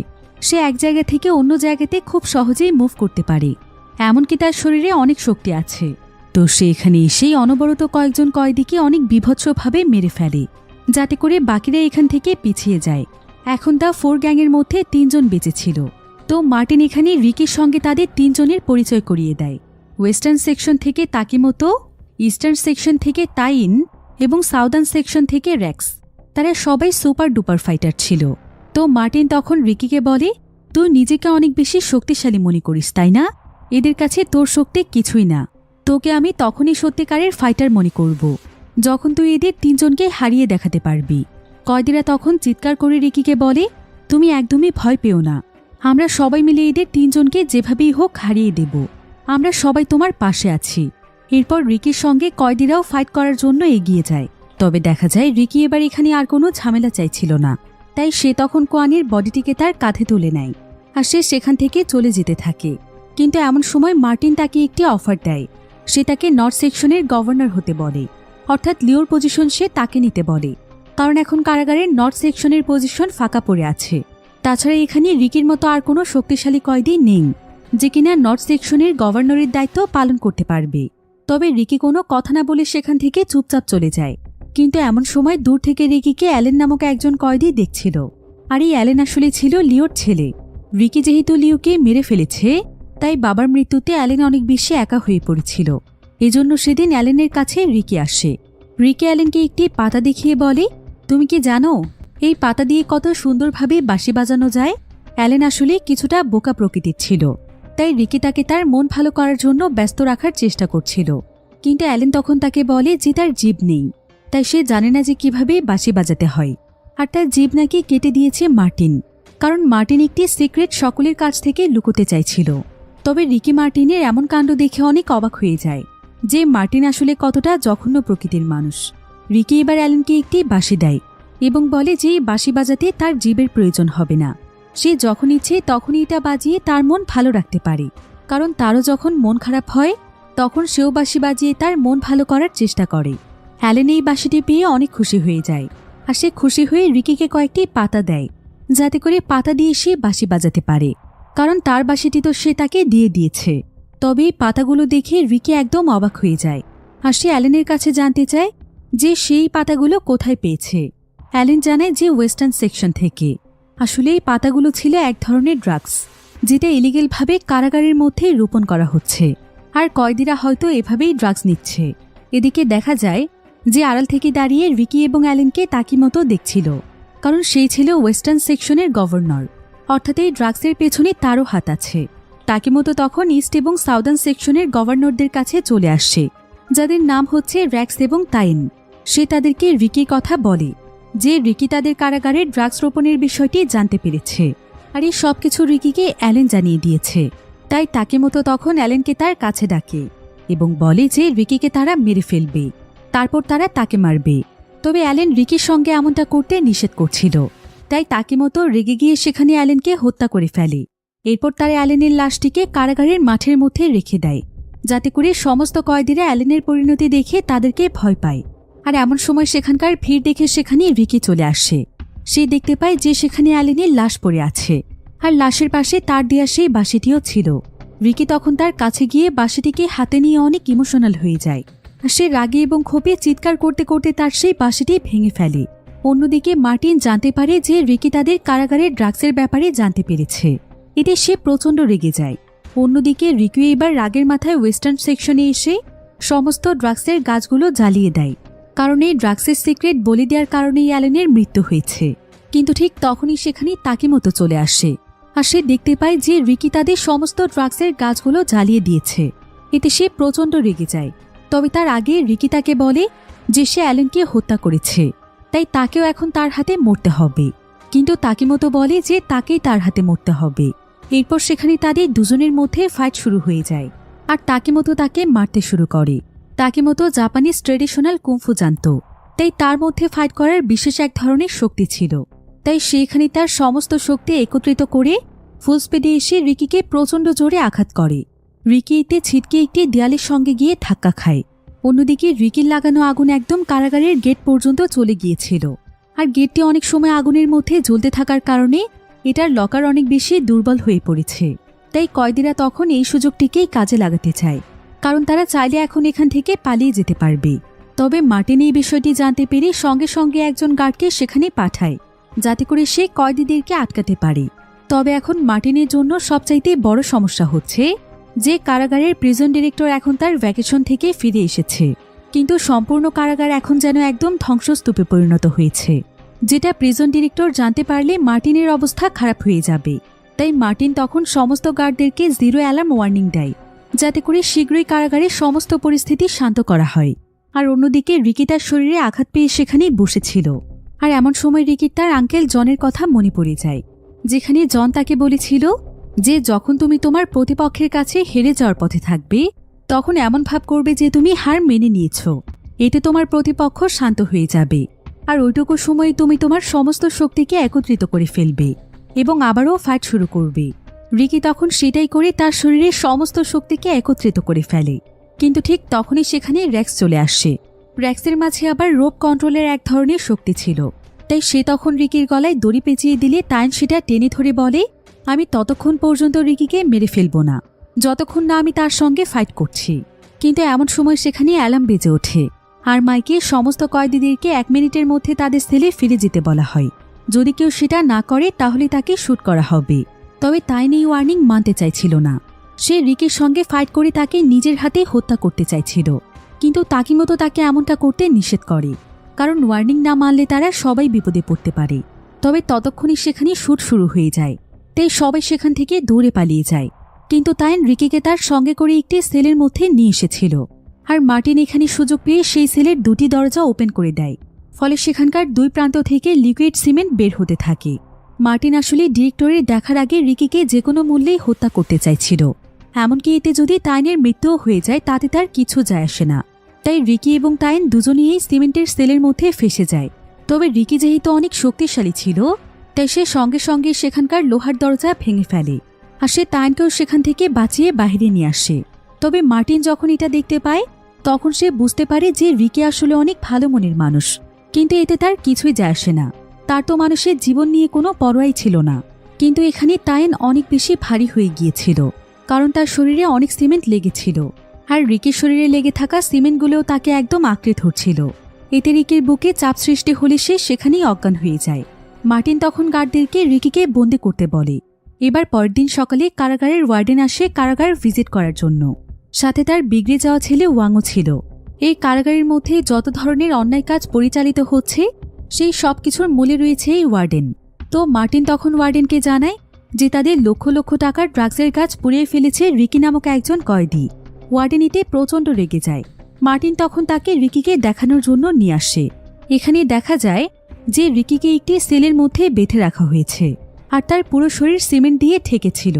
সে এক জায়গা থেকে অন্য জায়গাতে খুব সহজেই মুভ করতে পারে, এমনকি তার শরীরে অনেক শক্তি আছে। তো সে এখানে এসেই অনবরত কয়েকজন কয়েদিকে অনেক বিভৎসভাবে মেরে ফেলে, যাতে করে বাকিরা এখান থেকে পিছিয়ে যায়। এখন দা 4 গ্যাংয়ের মধ্যে 3 জন বেঁচে ছিল। তো মার্টিন এখানে রিকির সঙ্গে তাদের 3 জনের পরিচয় করিয়ে দেয়। ওয়েস্টার্ন সেকশন থেকে তাকিমোতো, ইস্টার্ন সেকশন থেকে তাইন এবং সাউদার্ন সেকশন থেকে রেক্স। তারা সবাই সুপার ডুপার ফাইটার ছিল। তো মার্টিন তখন রিকিকে বলে তুই নিজেকে অনেক বেশি শক্তিশালী মনে করিস তাই না? এদের কাছে তোর শক্তি কিছুই না। তোকে আমি তখনই সত্যিকারের ফাইটার মনে করব যখন তুই এদের 3 জনকে হারিয়ে দেখাতে পারবি। কয়েদিরা তখন চিৎকার করে রিকিকে বলে তুমি একদমই ভয় পেও না, আমরা সবাই মিলে এদের 3 জনকে যেভাবেই হোক হারিয়ে দেব। আমরা সবাই তোমার পাশে আছি। এরপর রিকির সঙ্গে কয়েদিরাও ফাইট করার জন্য এগিয়ে যায়। তবে দেখা যায় রিকি এবার এখানে আর কোনো ঝামেলা চাইছিল না, তাই সে তখন কোয়ানের বডিটিকে তার কাঁধে তুলে নেয় আর সে সেখান থেকে চলে যেতে থাকে। কিন্তু এমন সময় মার্টিন তাকে একটি অফার দেয়। সে তাকে নর্থ সেকশনের গভর্নর হতে বলে, অর্থাৎ লিওর পজিশন সে তাকে নিতে বলে, কারণ এখন কারাগারের নর্থ সেকশনের পজিশন ফাঁকা পড়ে আছে। তাছাড়া এখানে রিকির মতো আর কোনো শক্তিশালী কয়েদি নেই যে কিনা নর্থ সেকশনের গভর্নরের দায়িত্ব পালন করতে পারবে। তবে রিকি কোনো কথা না বলে সেখান থেকে চুপচাপ চলে যায়। কিন্তু এমন সময় দূর থেকে রিকিকে অ্যালেন নামক একজন কয়েদি দেখছিল। আর এই অ্যালেন আসলে ছিল লিওর ছেলে। রিকি যেহেতু লিওকে মেরে ফেলেছে, তাই বাবার মৃত্যুতে অ্যালেন অনেক বেশি একা হয়ে পড়েছিল। এজন্য সেদিন অ্যালেনের কাছে রিকি আসে। রিকি অ্যালেনকে একটি পাতা দেখিয়ে বলে, তুমি কি জানো এই পাতা দিয়ে কত সুন্দরভাবে বাঁশি বাজানো যায়? অ্যালেন আসলে কিছুটা বোকা প্রকৃতির ছিল, তাই রিকি তাকে তার মন ভালো করার জন্য ব্যস্ত রাখার চেষ্টা করছিল। কিন্তু অ্যালেন তখন তাকে বলে যে তার জিভ নেই, তাই সে জানে না যে কিভাবে বাঁশি বাজাতে হয়। আর তার জিভ নাকি কেটে দিয়েছে মার্টিন, কারণ মার্টিন একটি সিক্রেট সকলের কাছ থেকে লুকোতে চাইছিল। তবে রিকি মার্টিনের এমন কাণ্ড দেখে অনেক অবাক হয়ে যায় যে মার্টিন আসলে কতটা জঘন্য প্রকৃতির মানুষ। রিকি এবার অ্যালেনকে একটি বাঁশি দেয় এবং বলে যে বাঁশি বাজাতে তার জিভের প্রয়োজন হবে না। সে যখন ইচ্ছে তখনই এটা বাজিয়ে তার মন ভালো রাখতে পারে, কারণ তারও যখন মন খারাপ হয় তখন সেও বাঁশি বাজিয়ে তার মন ভালো করার চেষ্টা করে। অ্যালেন এই বাঁশিটি পেয়ে অনেক খুশি হয়ে যায়, আর সে খুশি হয়ে রিকিকে কয়েকটি পাতা দেয় যাতে করে পাতা দিয়ে সে বাঁশি বাজাতে পারে, কারণ তার বাঁশিটি তো সে তাকে দিয়ে দিয়েছে। তবে এই পাতাগুলো দেখে রিকি একদম অবাক হয়ে যায়, আর সে অ্যালেনের কাছে জানতে চায় যে সেই পাতাগুলো কোথায় পেয়েছে। অ্যালেন জানায় যে ওয়েস্টার্ন সেকশন থেকে। আসলে এই পাতাগুলো ছিল এক ধরনের ড্রাগস, যেটা ইলিগেলভাবে কারাগারের মধ্যে রোপণ করা হচ্ছে, আর কয়েদিরা হয়তো এভাবেই ড্রাগস নিচ্ছে। এদিকে দেখা যায় যে আড়াল থেকে দাঁড়িয়ে রিকি এবং অ্যালেনকে তাকি মতো দেখছিল, কারণ সেই ছিল ওয়েস্টার্ন সেকশনের গভর্নর, অর্থাৎ এই ড্রাগসের পেছনে তারও হাত আছে। তাকি মতো তখন ইস্ট এবং সাউদার্ন সেকশনের গভর্নরদের কাছে চলে আসছে, যাদের নাম হচ্ছে র্যাক্স এবং তাইন। সে তাদেরকে রিকির কথা বলে যে রিকি তাদের কারাগারে ড্রাগস রোপণের বিষয়টি জানতে পেরেছে, আর এই সবকিছু রিকিকে অ্যালেন জানিয়ে দিয়েছে। তাই তাকে মতো তখন অ্যালেনকে তার কাছে ডাকে এবং বলে যে রিকিকে তারা মেরে ফেলবে, তারপর তারা তাকে মারবে। তবে অ্যালেন রিকির সঙ্গে এমনটা করতে নিষেধ করছিল, তাই তাকে মতো রেগে গিয়ে সেখানে অ্যালেনকে হত্যা করে ফেলে। এরপর তারা অ্যালেনের লাশটিকে কারাগারের মাঠের মধ্যে রেখে দেয়, যাতে করে সমস্ত কয়েদিরা অ্যালেনের পরিণতি দেখে তাদেরকে ভয় পায়। আর এমন সময় সেখানকার ভিড় দেখে সেখানে রিকি চলে আসে। সে দেখতে পায় যে সেখানে অ্যালেনের লাশ পড়ে আছে, আর লাশের পাশে তার দেয়া সেই বাঁশিটিও ছিল। রিকি তখন তার কাছে গিয়ে বাঁশিটিকে হাতে নিয়ে অনেক ইমোশনাল হয়ে যায়। সে রাগে এবং ক্ষোভে চিৎকার করতে করতে তার সেই বাঁশিটি ভেঙে ফেলে। অন্যদিকে মার্টিন জানতে পারে যে রিকি তাদের কারাগারের ড্রাগসের ব্যাপারে জানতে পেরেছে। এতে সে প্রচণ্ড রেগে যায়। অন্যদিকে রিকি এবার রাগের মাথায় ওয়েস্টার্ন সেকশনে এসে সমস্ত ড্রাগসের গাছগুলো জ্বালিয়ে দেয়, কারণ এই ড্রাগসের সিক্রেট বলে দেওয়ার কারণেই অ্যালেনের মৃত্যু হয়েছে। কিন্তু ঠিক তখনই সেখানে তাকি মতো চলে আসে, আর সে দেখতে পায় যে রিকি তাদের সমস্ত ড্রাগসের গাছগুলো জ্বালিয়ে দিয়েছে। এতে সে প্রচণ্ড রেগে যায়। তবে তার আগে রিকি তাকে বলে যে সে অ্যালেনকে হত্যা করেছে, তাই তাকেও এখন তার হাতে মরতে হবে। কিন্তু তাকি মতো বলে যে তাকেই তার হাতে মরতে হবে। এরপর সেখানে তাদের দুজনের মধ্যে ফাইট শুরু হয়ে যায়, আর তাকি মতো তাকে মারতে শুরু করে। তাকি মতো জাপানিজ ট্রেডিশনাল কুংফু জানত, তাই তার মধ্যে ফাইট করার বিশেষ এক ধরনের শক্তি ছিল। তাই সেখানে তার সমস্ত শক্তি একত্রিত করে ফুল স্পিডে এসে রিকিকে প্রচণ্ড জোরে আঘাত করে। রিকি এতে ছিটকে একটি দেয়ালের সঙ্গে গিয়ে ধাক্কা খায়। অন্যদিকে রিকির লাগানো আগুন একদম কারাগারের গেট পর্যন্ত চলে গিয়েছিল, আর গেটটি অনেক সময় আগুনের মধ্যে জ্বলতে থাকার কারণে এটার লকার অনেক বেশি দুর্বল হয়ে পড়েছে। তাই কয়েদিরা তখন এই সুযোগটিকেই কাজে লাগাতে চায়, কারণ তারা চাইলে এখন এখান থেকে পালিয়ে যেতে পারবে। তবে মার্টিন এই বিষয়টি জানতে পেরে সঙ্গে সঙ্গে একজন গার্ডকে সেখানে পাঠায়, যাতে করে সে কয়েদিদেরকে আটকাতে পারে। তবে এখন মার্টিনের জন্য সবচাইতে বড় সমস্যা হচ্ছে যে কারাগারের প্রিজন ডিরেক্টর এখন তার ভ্যাকেশন থেকে ফিরে এসেছে, কিন্তু সম্পূর্ণ কারাগার এখন যেন একদম ধ্বংসস্তূপে পরিণত হয়েছে, যেটা প্রিজন ডিরেক্টর জানতে পারলে মার্টিনের অবস্থা খারাপ হয়ে যাবে। তাই মার্টিন তখন সমস্ত গার্ডদেরকে 0 অ্যালার্ম ওয়ার্নিং দেয়, যাতে করে শীঘ্রই কারাগারের সমস্ত পরিস্থিতি শান্ত করা হয়। আর অন্যদিকে রিকি তার শরীরে আঘাত পেয়ে সেখানেই বসেছিল। আর এমন সময় রিকির তার আঙ্কেল জনের কথা মনে পড়ে যায়, যেখানে জন তাকে বলেছিল যে যখন তুমি তোমার প্রতিপক্ষের কাছে হেরে যাওয়ার পথে থাকবে, তখন এমন ভাব করবে যে তুমি হার মেনে নিয়েছ। এতে তোমার প্রতিপক্ষ শান্ত হয়ে যাবে, আর ওইটুকু সময়ে তুমি তোমার সমস্ত শক্তিকে একত্রিত করে ফেলবে এবং আবারও ফাইট শুরু করবে। রিকি তখন সেটাই করে তার শরীরের সমস্ত শক্তিকে একত্রিত করে ফেলে। কিন্তু ঠিক তখনই সেখানে র্যাক্স চলে আসে। র্যাক্সের মাঝে আবার রোপ কন্ট্রোলের এক ধরনের শক্তি ছিল, তাই সে তখন রিকির গলায় দড়ি পেঁচিয়ে দিলে তাইন সেটা টেনে ধরে বলে, আমি ততক্ষণ পর্যন্ত রিকিকে মেরে ফেলব না যতক্ষণ না আমি তার সঙ্গে ফাইট করছি। কিন্তু এমন সময় সেখানে অ্যালার্ম বেজে ওঠে আর মাইকে সমস্ত কয়েদিদেরকে 1 মিনিটের মধ্যে তাদের সেলে ফিরে যেতে বলা হয়। যদি কেউ সেটা না করে তাহলে তাকে শুট করা হবে। তবে তাইন এই ওয়ার্নিং মানতে চাইছিল না। সে রিকির সঙ্গে ফাইট করে তাকে নিজের হাতে হত্যা করতে চাইছিল, কিন্তু তাকিমতো তাকে এমনটা করতে নিষেধ করে, কারণ ওয়ার্নিং না মানলে তারা সবাই বিপদে পড়তে পারে। তবে ততক্ষণই সেখানে শুট শুরু হয়ে যায়, তাই সবাই সেখান থেকে দৌড়ে পালিয়ে যায়। কিন্তু তাইন রিকিকে তার সঙ্গে করে একটি সেলের মধ্যে নিয়ে এসেছিল, আর মার্টিন এখানে সুযোগ পেয়ে সেই সেলের 2টি দরজা ওপেন করে দেয়। ফলে সেখানকার 2 প্রান্ত থেকে লিকুইড সিমেন্ট বের হতে থাকে। মার্টিন আসলে ডিরেক্টরের দেখার আগে রিকিকে যে কোনো মূল্যেই হত্যা করতে চাইছিল, এমনকি এতে যদি তাইনের মৃত্যুও হয়ে যায় তাতে তার কিছু যায় আসে না। তাই রিকি এবং তাইন দুজনেই এই সিমেন্টের সেলের মধ্যে ফেসে যায়। তবে রিকি যেহেতু অনেক শক্তিশালী ছিল, তাই সে সঙ্গে সঙ্গে সেখানকার লোহার দরজা ভেঙে ফেলে, আর সে তাইনকেও সেখান থেকে বাঁচিয়ে বাইরে নিয়ে আসে। তবে মার্টিন যখন এটা দেখতে পায় তখন সে বুঝতে পারে যে রিকি আসলে অনেক ভালো মনের মানুষ, কিন্তু এতে তার কিছুই যায় আসে না। তার তো মানুষের জীবন নিয়ে কোনো পরোয়াই ছিল না। কিন্তু এখানে তাইন অনেক বেশি ভারী হয়ে গিয়েছিল, কারণ তার শরীরে অনেক সিমেন্ট লেগেছিল, আর রিকির শরীরে লেগে থাকা সিমেন্টগুলোও তাকে একদম আঁকড়ে ধরছিল। এতে রিকির বুকে চাপ সৃষ্টি হলে সে সেখানেই অজ্ঞান হয়ে যায়। মার্টিন তখন গার্ডদেরকে রিকিকে বন্দি করতে বলে। এবার পরের দিন সকালে কারাগারের ওয়ার্ডেন আসে কারাগার ভিজিট করার জন্য। সাথে তার বিগড়ে যাওয়া ছেলে ওয়াংও ছিল। এই কারাগারের মধ্যে যত ধরনের অন্যায় কাজ পরিচালিত হচ্ছে সেই সব কিছুর মূলে রয়েছে এই ওয়ার্ডেন। তো মার্টিন তখন ওয়ার্ডেনকে জানায় যে তাদের লক্ষ লক্ষ টাকার ড্রাগসের কাজ পুড়িয়ে ফেলেছে রিকি নামক একজন কয়েদি। ওয়ার্ডেন এতে প্রচণ্ড রেগে যায়। মার্টিন তখন তাকে রিকিকে দেখানোর জন্য নিয়ে আসে। এখানে দেখা যায় যে রিকিকে একটি সেলের মধ্যে বেঁধে রাখা হয়েছে, আর তার পুরো শরীর সিমেন্ট দিয়ে ঠেকেছিল।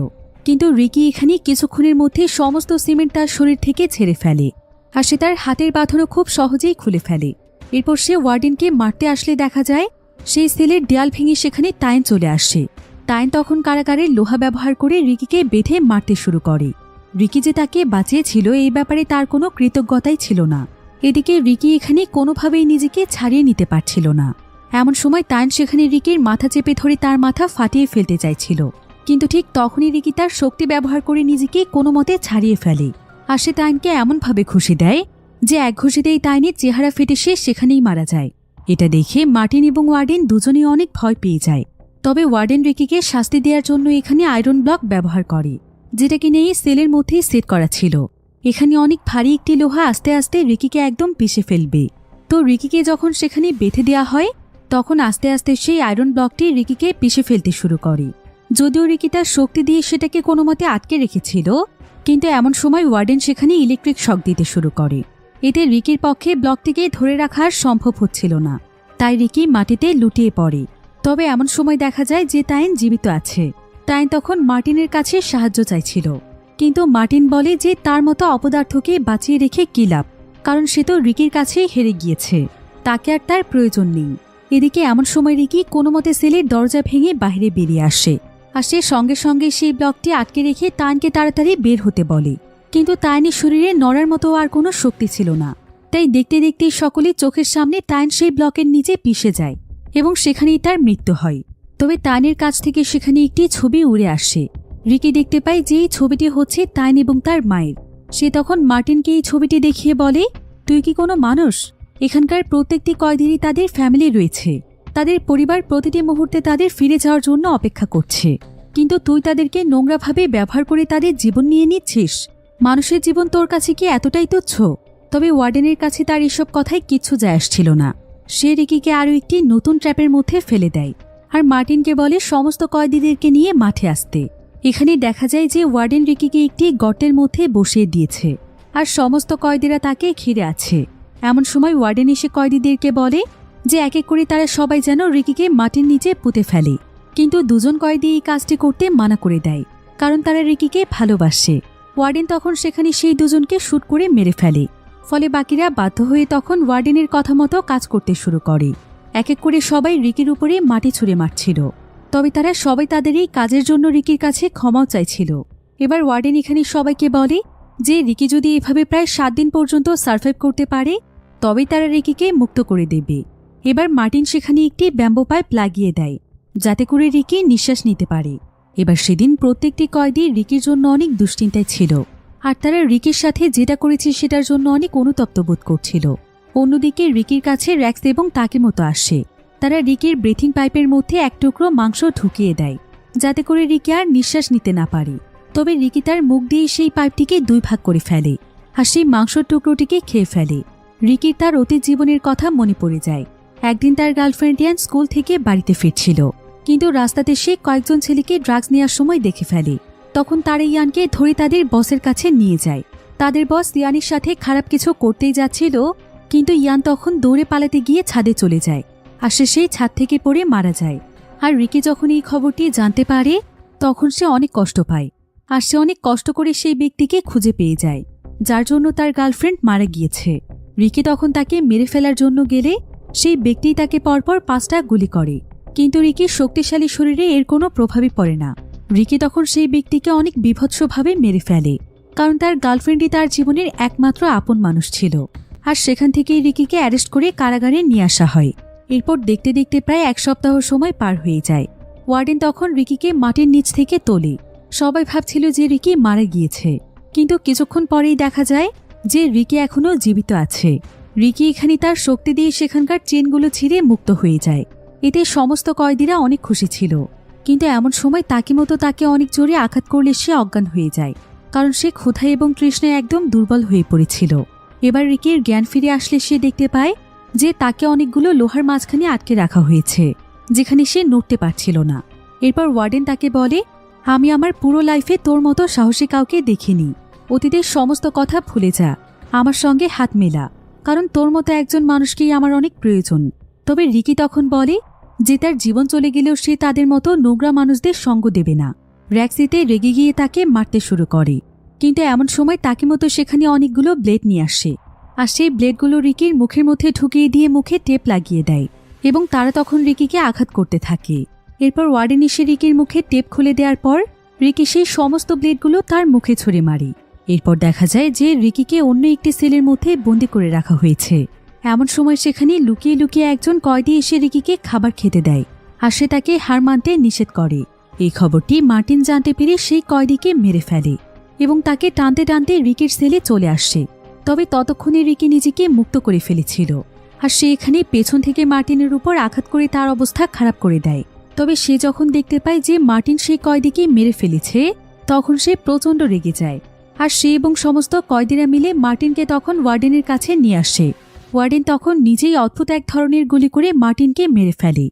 কিন্তু রিকি এখানে কিছুক্ষণের মধ্যে সমস্ত সিমেন্ট তার শরীর থেকে ছেড়ে ফেলে, আর সে তার হাতের বাঁধনও খুব সহজেই খুলে ফেলে। এরপর সে ওয়ার্ডেনকে মারতে আসলে দেখা যায় সেই সেলের দেয়াল ভেঙে সেখানে তাইন চলে আসে। তাইন তখন কারাগারের লোহা ব্যবহার করে রিকিকে বেঁধে মারতে শুরু করে। রিকি যে তাকে বাঁচিয়েছিল এই ব্যাপারে তার কোনো কৃতজ্ঞতাই ছিল না। এদিকে রিকি এখানে কোনোভাবেই নিজেকে ছাড়িয়ে নিতে পারছিল না। এমন সময় তাইন সেখানে রিকির মাথা চেপে ধরে তার মাথা ফাটিয়ে ফেলতে চাইছিল, কিন্তু ঠিক তখনই রিকি তার শক্তি ব্যবহার করে নিজেকে কোনো মতে ছাড়িয়ে ফেলে। আর সে তাইনকে এমনভাবে ঘুষি দেয় যে এক ঘুষিতেই তাইনের চেহারা ফেটে সে সেখানেই মারা যায়। এটা দেখে মার্টিন এবং ওয়ার্ডেন দুজনেই অনেক ভয় পেয়ে যায়। তবে ওয়ার্ডেন রিকিকে শাস্তি দেওয়ার জন্য এখানে আয়রন ব্লক ব্যবহার করে, যেটা কিনে এই সেলের মধ্যেই সেট করা ছিল। এখানে অনেক ভারী একটি লোহা আস্তে আস্তে রিকিকে একদম পিষে ফেলবে। তো রিকিকে যখন সেখানে বেঁধে দেওয়া হয় তখন আস্তে আস্তে সেই আয়রন ব্লকটি রিকিকে পিষে ফেলতে শুরু করে। যদিও রিকি তার শক্তি দিয়ে সেটাকে কোনো মতে আটকে রেখেছিল, কিন্তু এমন সময় ওয়ার্ডেন সেখানে ইলেকট্রিক শক দিতে শুরু করে। এতে রিকির পক্ষে ব্লকটিকে ধরে রাখা সম্ভব হচ্ছিল না, তাই রিকি মাটিতে লুটিয়ে পড়ে। তবে এমন সময় দেখা যায় যে তাইন জীবিত আছে। তাইন তখন মার্টিনের কাছে সাহায্য চাইছিল, কিন্তু মার্টিন বলে যে তার মতো অপদার্থকে বাঁচিয়ে রেখে কী লাভ, কারণ সে তো রিকির কাছেই হেরে গিয়েছে, তাকে আর তার প্রয়োজন নেই। এদিকে এমন সময় রিকি কোনো মতে সেলের দরজা ভেঙে বাইরে বেরিয়ে আসে, আর সে সঙ্গে সঙ্গে সেই ব্লকটি আটকে রেখে তাইনকে তাড়াতাড়ি বের হতে বলে। কিন্তু তাইনের শরীরে নড়ার মতো আর কোনো শক্তি ছিল না, তাই দেখতে দেখতেই সকলের চোখের সামনে তাইন সেই ব্লকের নিচে পিষে যায় এবং সেখানেই তার মৃত্যু হয়। তবে তাইনের কাছ থেকে সেখানে একটি ছবি উড়ে আসে। রিকি দেখতে পায় যে এই ছবিটি হচ্ছে তাইন এবং তার মায়ের। সে তখন মার্টিনকে এই ছবিটি দেখিয়ে বলে, তুই কি কোনো মানুষ? এখানকার প্রত্যেকটি কয়েদিরই তাদের ফ্যামিলি রয়েছে, তাদের পরিবার প্রতিটি মুহূর্তে তাদের ফিরে যাওয়ার জন্য অপেক্ষা করছে, কিন্তু তুই তাদেরকে নোংরাভাবে ব্যবহার করে তাদের জীবন নিয়ে নিচ্ছিস। মানুষের জীবন তোর কাছে কি এতটাই তুচ্ছ? তবে ওয়ার্ডেনের কাছে তার এসব কথায় কিচ্ছু যায় আসছিল না। সে রিকিকে আরও একটি নতুন ট্র্যাপের মধ্যে ফেলে দেয়, আর মার্টিনকে বলে সমস্ত কয়েদিদেরকে নিয়ে মাঠে আসতে। এখানে দেখা যায় যে ওয়ার্ডেন রিকিকে একটি গর্তের মধ্যে বসিয়ে দিয়েছে, আর সমস্ত কয়েদিরা তাকে ঘিরে আছে। এমন সময় ওয়ার্ডেন এসে কয়েদিদেরকে বলে যে এক এক করে তারা সবাই যেন রিকিকে মাটির নিচে পুঁতে ফেলে, কিন্তু দুজন কয়েদি এই কাজটি করতে মানা করে দেয়, কারণ তারা রিকিকে ভালোবাসে। ওয়ার্ডেন তখন সেখানে সেই দুজনকে শুট করে মেরে ফেলে। ফলে বাকিরা বাধ্য হয়ে তখন ওয়ার্ডেনের কথা মতো কাজ করতে শুরু করে। এক এক করে সবাই রিকির উপরে মাটি ছুঁড়ে মারছিল। তবে তারা সবাই তাদের এই কাজের জন্য রিকির কাছে ক্ষমাও চাইছিল। এবার ওয়ার্ডেন এখানে সবাইকে বলে যে রিকি যদি এভাবে প্রায় 7 দিন পর্যন্ত সার্ভাইভ করতে পারে তবেই তারা রিকিকে মুক্ত করে দেবে। এবার মার্টিন সেখানে একটি ব্যাম্বো পাইপ লাগিয়ে দেয়, যাতে করে রিকি নিঃশ্বাস নিতে পারে। এবার সেদিন প্রত্যেকটি কয়েদি রিকির জন্য অনেক দুশ্চিন্তায় ছিল, আর তারা রিকির সাথে যেটা করেছে সেটার জন্য অনেক অনুতপ্ত বোধ করছিল। অন্যদিকে রিকির কাছে র্যাক্স এবং তাকিমোতো আসে। তারা রিকির ব্রিথিং পাইপের মধ্যে এক টুকরো মাংস ঢুকিয়ে দেয়, যাতে করে রিকি আর নিঃশ্বাস নিতে না পারে। তবে রিকি তার মুখ দিয়ে সেই পাইপটিকে 2 ভাগ করে ফেলে আর সেই মাংসর টুকরোটিকে খেয়ে ফেলে। রিকির তার অতীত জীবনের কথা মনে পড়ে যায়। একদিন তার গার্লফ্রেন্ড ইয়ান স্কুল থেকে বাড়িতে ফিরছিল, কিন্তু রাস্তাতে সে কয়েকজন ছেলেকে ড্রাগস নেওয়ার সময় দেখে ফেলে। তখন তারা ইয়ানকে ধরে তাদের বসের কাছে নিয়ে যায়। তাদের বস ইয়ানের সাথে খারাপ কিছু করতেই যাচ্ছিল, কিন্তু ইয়ান তখন দৌড়ে পালাতে গিয়ে ছাদে চলে যায় আর সে সেই ছাদ থেকে পড়ে মারা যায়। আর রিকি যখন এই খবরটি জানতে পারে তখন সে অনেক কষ্ট পায়, আর সে অনেক কষ্ট করে সেই ব্যক্তিকে খুঁজে পেয়ে যায় যার জন্য তার গার্লফ্রেন্ড মারা গিয়েছে। রিকি তখন তাকে মেরে ফেলার জন্য গেলে সেই ব্যক্তি তাকে পরপর 5টা গুলি করে, কিন্তু রিকির শক্তিশালী শরীরে এর কোনো প্রভাবই পড়ে না। রিকি তখন সেই ব্যক্তিকে অনেক বীভৎসভাবে মেরে ফেলে, কারণ তার গার্লফ্রেন্ডই তার জীবনের একমাত্র আপন মানুষ ছিল। আর সেখান থেকেই রিকিকে অ্যারেস্ট করে কারাগারে নিয়ে আসা হয়। এরপর দেখতে দেখতে প্রায় 1 সপ্তাহ সময় পার হয়ে যায়। ওয়ার্ডেন তখন রিকিকে মাটির নিচ থেকে তোলে। সবাই ভাবছিল যে রিকি মারা গিয়েছে, কিন্তু কিছুক্ষণ পরেই দেখা যায় যে রিকি এখনও জীবিত আছে। রিকি এখানে তার শক্তি দিয়ে সেখানকার চেনগুলো ছিঁড়ে মুক্ত হয়ে যায়। এতে সমস্ত কয়েদিরা অনেক খুশি ছিল, কিন্তু এমন সময় তাকিমোতো তাকে অনেক জোরে আঘাত করলে সে অজ্ঞান হয়ে যায়, কারণ সে ক্ষুধায় এবং তৃষ্ণায় একদম দুর্বল হয়ে পড়েছিল। এবার রিকির জ্ঞান ফিরে আসলে সে দেখতে পায় যে তাকে অনেকগুলো লোহার মাঝখানে আটকে রাখা হয়েছে, যেখানে সে নড়তে পারছিল না। এরপর ওয়ার্ডেন তাকে বলে, আমি আমার পুরো লাইফে তোর মতো সাহসী কাউকে দেখিনি। অতীতের সমস্ত কথা ভুলে যা, আমার সঙ্গে হাত মেলা, কারণ তোর মতো একজন মানুষকেই আমার অনেক প্রয়োজন। তবে রিকি তখন বলে যে তার জীবন চলে গেলেও সে তাদের মতো নোংরা মানুষদের সঙ্গ দেবে না। র্যাক্সিতে রেগে গিয়ে তাকে মারতে শুরু করে, কিন্তু এমন সময় তাকিমোতো সেখানে অনেকগুলো ব্লেড নিয়ে আসে, আর সেই ব্লেডগুলো রিকির মুখের মধ্যে ঢুকিয়ে দিয়ে মুখে টেপ লাগিয়ে দেয় এবং তারা তখন রিকিকে আঘাত করতে থাকে। এরপর ওয়ার্ডেন এসে রিকির মুখে টেপ খুলে দেওয়ার পর রিকি সেই সমস্ত ব্লেডগুলো তার মুখে ছুঁড়ে মারে। এরপর দেখা যায় যে রিকিকে অন্য একটি সেলের মধ্যে বন্দি করে রাখা হয়েছে। এমন সময় সেখানে লুকিয়ে লুকিয়ে একজন কয়েদি এসে রিকিকে খাবার খেতে দেয়, আর সে তাকে হার মানতে নিষেধ করে। এই খবরটি মার্টিন জানতে পেরে সেই কয়েদিকে মেরে ফেলে এবং তাকে টানতে টানতে রিকির সেলে চলে আসে। তবে ততক্ষণে রিকি নিজেকে মুক্ত করে ফেলেছিল, আর সে এখানে পেছন থেকে মার্টিনের উপর আঘাত করে তার অবস্থা খারাপ করে দেয়। তবে সে যখন দেখতে পায় যে মার্টিন সেই কয়েদিকে মেরে ফেলেছে, তখন সে প্রচণ্ড রেগে যায়, আর সে এবং সমস্ত কয়েদিরা মিলে মার্টিনকে তখন ওয়ার্ডেনের কাছে নিয়ে আসে। ওয়ার্ডেন তখন নিজেই অদ্ভুত এক ধরনের গুলি করে মার্টিনকে মেরে ফেলে।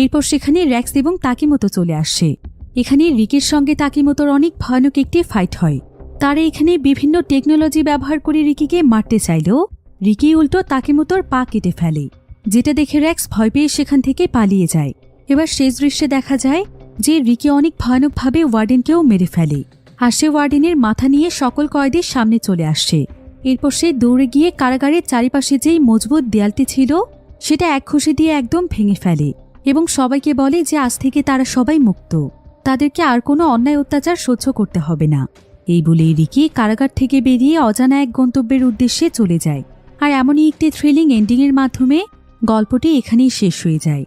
এরপর সেখানে র্যাক্স এবং তাকিমোতো চলে আসে। এখানে রিকির সঙ্গে তাকিমোতোর অনেক ভয়ানক একটি ফাইট হয়। তারা এখানে বিভিন্ন টেকনোলজি ব্যবহার করে রিকিকে মারতে চাইলেও রিকি উল্টো তাকিমোতোর পা কেটে ফেলে, যেটা দেখে র্যাক্স ভয় পেয়ে সেখান থেকে পালিয়ে যায়। এবার শেষ দৃশ্যে দেখা যায় যে রিকি অনেক ভয়ানকভাবে ওয়ার্ডেনকেও মেরে ফেলে, আর সে ওয়ার্ডেনের মাথা নিয়ে সকল কয়েদির সামনে চলে আসে। এরপর সে দৌড়ে গিয়ে কারাগারের চারিপাশে যেই মজবুত দেয়ালটি ছিল সেটা এক ঘুষি দিয়ে একদম ভেঙে ফেলে এবং সবাইকে বলে যে আজ থেকে তারা সবাই মুক্ত, তাদেরকে আর কোনো অন্যায় অত্যাচার সহ্য করতে হবে না। এই বলেই রিকি কারাগার থেকে বেরিয়ে অজানা এক গন্তব্যের উদ্দেশ্যে চলে যায়। আর এমনই একটি থ্রিলিং এন্ডিংয়ের মাধ্যমে গল্পটি এখানেই শেষ হয়ে যায়।